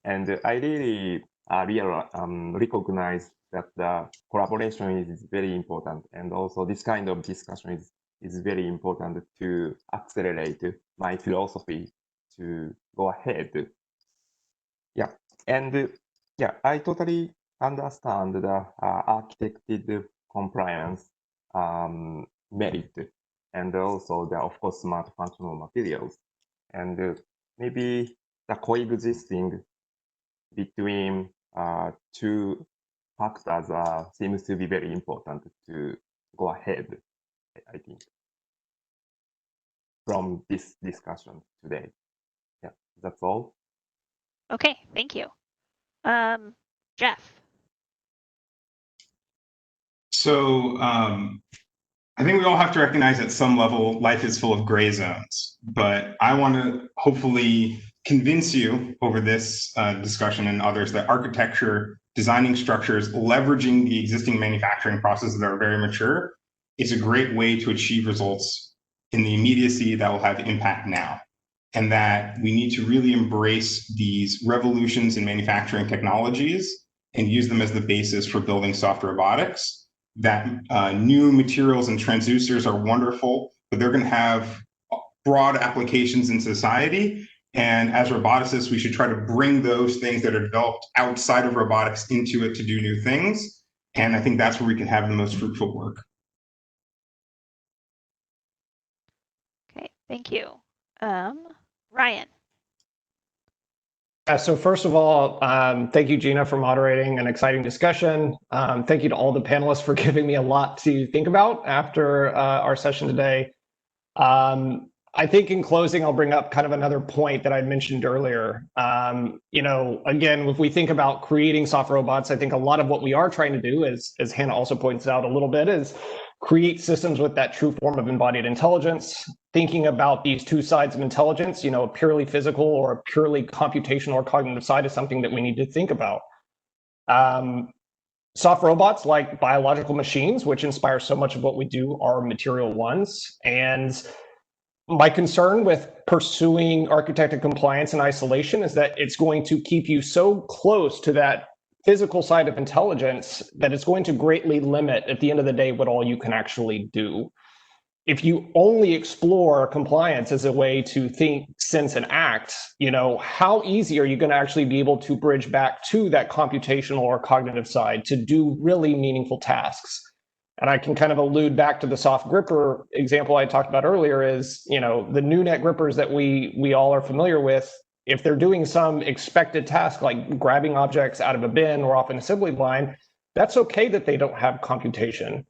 and I really recognize that the collaboration is very important, and also this kind of discussion is very important to accelerate my philosophy to go ahead. Yeah, and yeah, I totally understand the architected compliance merit, and also the, of course, smart functional materials, and maybe the coexisting between two factors seems to be very important to go ahead, I think, from this discussion today. Yeah, that's all. Okay, thank you. Jeff. So I think we all have to recognize at some level life is full of gray zones, but I want to hopefully convince you over this discussion and others that architecture, designing structures, leveraging the existing manufacturing processes that are very mature is a great way to achieve results in the immediacy that will have impact now. And that we need to really embrace these revolutions in manufacturing technologies and use them as the basis for building soft robotics. That new materials and transducers are wonderful, but they're going to have broad applications in society. And as roboticists, we should try to bring those things that are developed outside of robotics into it to do new things. And I think that's where we can have the most fruitful work. Okay, thank you. Ryan. So first of all, thank you, Gina, for moderating an exciting discussion. Thank you to all the panelists for giving me a lot to think about after our session today. I think in closing, I'll bring up kind of another point that I mentioned earlier. You know, again, if we think about creating soft robots, I think a lot of what we are trying to do, as Hannah also points out a little bit, is create systems with that true form of embodied intelligence, thinking about these two sides of intelligence, you know, a purely physical or a purely computational or cognitive side is something that we need to think about. Soft robots, like biological machines, which inspire so much of what we do, are material ones. And my concern with pursuing architected compliance in isolation is that it's going to keep you so close to that physical side of intelligence that it's going to greatly limit, at the end of the day, what all you can actually do. If you only explore compliance as a way to think, sense, and act, how easy are you going to actually be able to bridge back to that computational or cognitive side to do really meaningful tasks? And I can kind of allude back to the soft gripper example I talked about earlier is, the new net grippers that we all are familiar with, if they're doing some expected task like grabbing objects out of a bin or off an assembly line, that's okay that they don't have computation.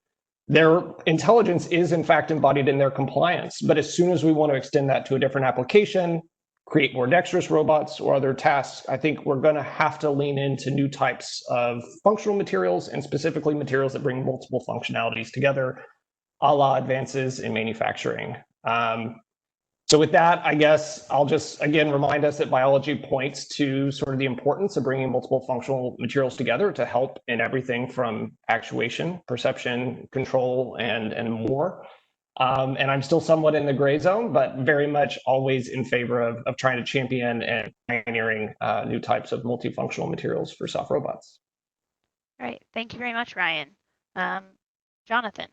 Their intelligence is in fact embodied in their compliance. But as soon as we want to extend that to a different application, create more dexterous robots or other tasks, I think we're going to have to lean into new types of functional materials, and specifically materials that bring multiple functionalities together, a la advances in manufacturing. So with that, I guess I'll just, again, remind us that biology points to sort of the importance of bringing multiple functional materials together to help in everything from actuation, perception, control, and more. And I'm still somewhat in the gray zone, but very much always in favor of trying to champion and pioneering new types of multifunctional materials for soft robots. All right, thank you very much, Ryan. Jonathan.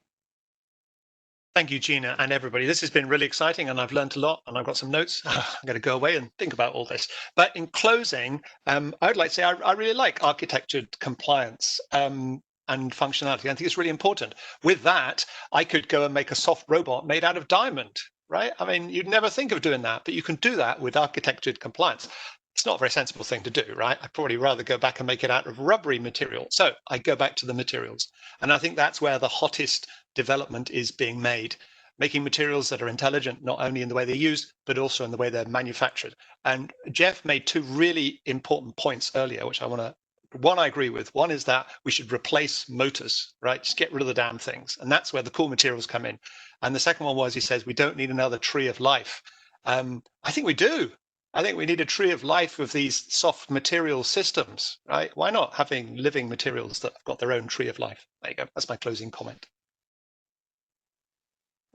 Thank you, Gina, and everybody. This has been really exciting, and I've learned a lot, and I've got some notes. I'm going to go away and think about all this. But in closing, I would like to say I really like architectured compliance and functionality. I think it's really important. With that, I could go and make a soft robot made out of diamond, right? I mean, you'd never think of doing that, but you can do that with architectured compliance. It's not a very sensible thing to do, right? I'd probably rather go back and make it out of rubbery material. So I go back to the materials. And I think that's where the hottest development is being made, making materials that are intelligent, not only in the way they're used, but also in the way they're manufactured. And Jeff made two really important points earlier, which I want to, one I agree with. One is that we should replace motors, right? Just get rid of the damn things. And that's where the cool materials come in. And the second one was, he says, we don't need another tree of life. I think we do. I think we need a tree of life of these soft material systems, right? Why not having living materials that have got their own tree of life? There you go. That's my closing comment.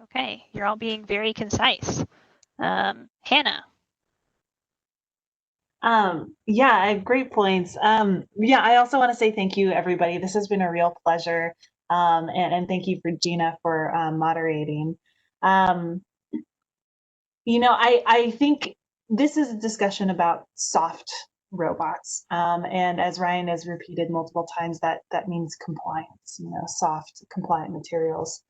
Okay, you're all being very concise. Hannah. Yeah, I have great points. Yeah, I also want to say thank you, everybody. This has been a real pleasure. And thank you for Gina for moderating. I think this is a discussion about soft robots. And as Ryan has repeated multiple times, that means compliance, soft compliant materials.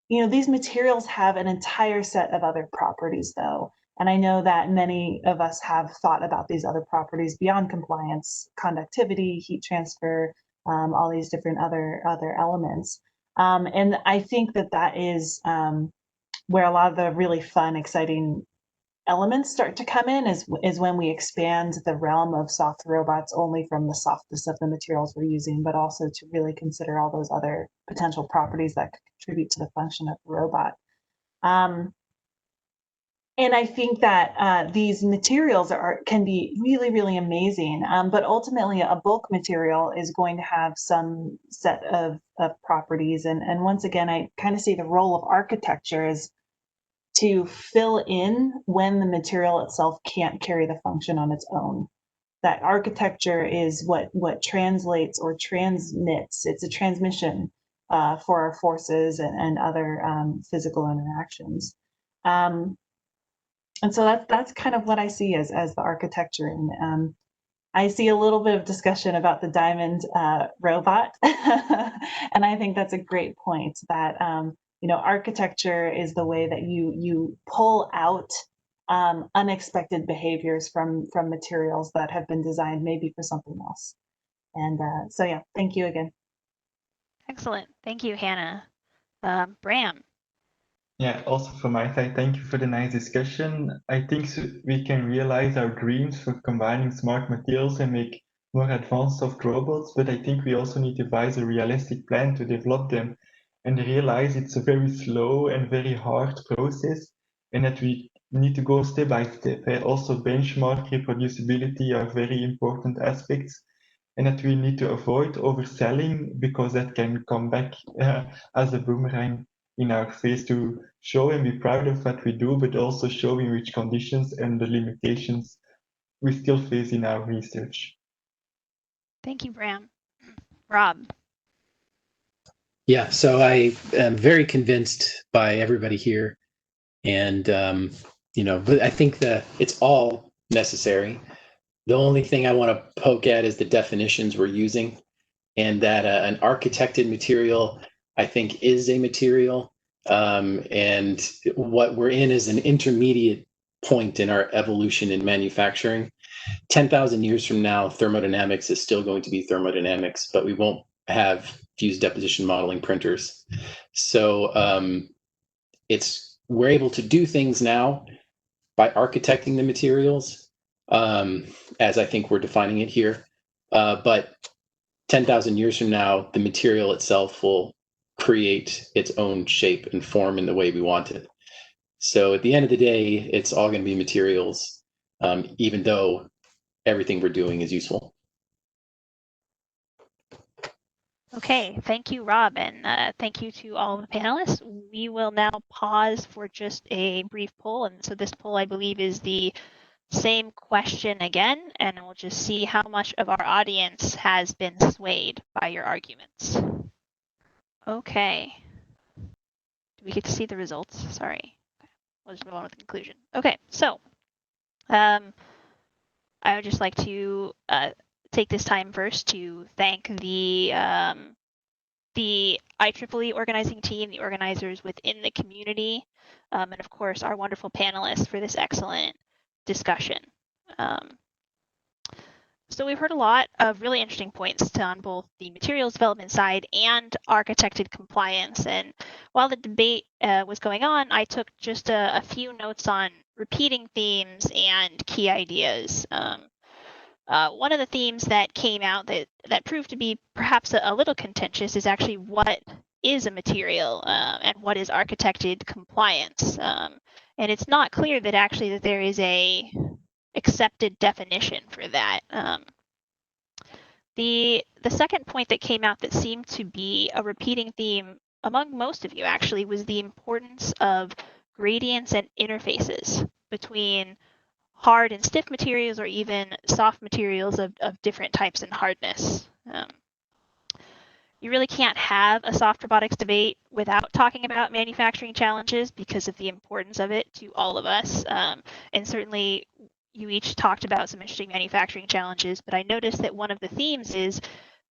These materials have an entire set of other properties, though. And I know that many of us have thought about these other properties beyond compliance, conductivity, heat transfer, all these different other elements. And I think that is where a lot of the really fun, exciting elements start to come in is when we expand the realm of soft robots only from the softness of the materials we're using, but also to really consider all those other potential properties that could contribute to the function of the robot. And I think that these materials can be really, really amazing, but ultimately a bulk material is going to have some set of properties. And once again, I kind of see the role of architecture as to fill in when the material itself can't carry the function on its own. That architecture is what translates or transmits. It's a transmission for our forces and other physical interactions. And so that's kind of what I see as the architecture. And I see a little bit of discussion about the diamond robot. And I think that's a great point that architecture is the way that you pull out unexpected behaviors from materials that have been designed maybe for something else. And so, yeah, thank you again. Excellent. Thank you, Hannah. Bram. Yeah, also from my side, thank you for the nice discussion. I think we can realize our dreams for combining smart materials and make more advanced soft robots, but I think we also need to devise a realistic plan to develop them and realize it's a very slow and very hard process, and that we need to go step by step. Also, benchmark reproducibility are very important aspects, and that we need to avoid overselling because that can come back as a boomerang in our face, to show and be proud of what we do, but also showing which conditions and the limitations we still face in our research. Thank you, Bram. Rob. Yeah, so I am very convinced by everybody here, and but I think that it's all necessary. The only thing I want to poke at is the definitions we're using, and that an architected material, I think, is a material, and what we're in is an intermediate point in our evolution in manufacturing. 10,000 years from now, thermodynamics is still going to be thermodynamics, but we won't have fused deposition modeling printers. So we're able to do things now by architecting the materials, as I think we're defining it here. But 10,000 years from now, the material itself will create its own shape and form in the way we want it. So at the end of the day, it's all going to be materials, even though everything we're doing is useful. Okay, thank you, Rob, and thank you to all the panelists. We will now pause for just a brief poll, and so this poll, I believe, is the same question again, and we'll just see how much of our audience has been swayed by your arguments. Okay. Do we get to see the results? Sorry. We'll just move on with the conclusion. Okay, so I would just like to take this time first to thank the IEEE organizing team, the organizers within the community, and of course our wonderful panelists for this excellent discussion. So we've heard a lot of really interesting points on both the materials development side and architected compliance. And while the debate was going on, I took just a few notes on repeating themes and key ideas. One of the themes that came out that proved to be perhaps a little contentious is actually what is a material and what is architected compliance. And it's not clear that actually that there is a accepted definition for that. The second point that came out that seemed to be a repeating theme among most of you actually was the importance of gradients and interfaces between hard and stiff materials or even soft materials of different types and hardness. You really can't have a soft robotics debate without talking about manufacturing challenges because of the importance of it to all of us. And certainly you each talked about some interesting manufacturing challenges, but I noticed that one of the themes is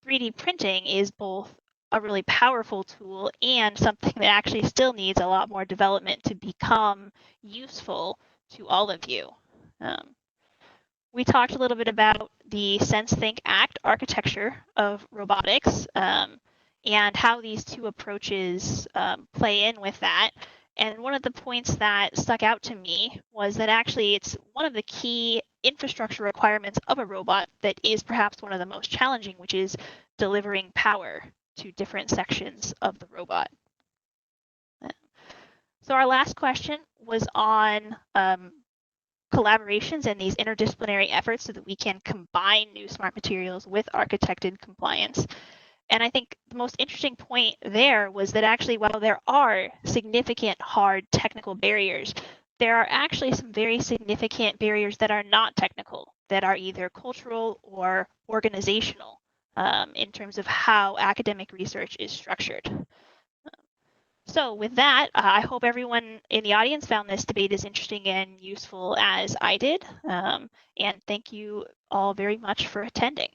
3D printing is both a really powerful tool and something that actually still needs a lot more development to become useful to all of you. We talked a little bit about the Sense Think Act architecture of robotics and how these two approaches play in with that. And one of the points that stuck out to me was that actually it's one of the key infrastructure requirements of a robot that is perhaps one of the most challenging, which is delivering power to different sections of the robot. So our last question was on collaborations and these interdisciplinary efforts so that we can combine new smart materials with architected compliance. And I think the most interesting point there was that actually while there are significant hard technical barriers, there are actually some very significant barriers that are not technical, that are either cultural or organizational in terms of how academic research is structured. So with that, I hope everyone in the audience found this debate as interesting and useful as I did. And thank you all very much for attending.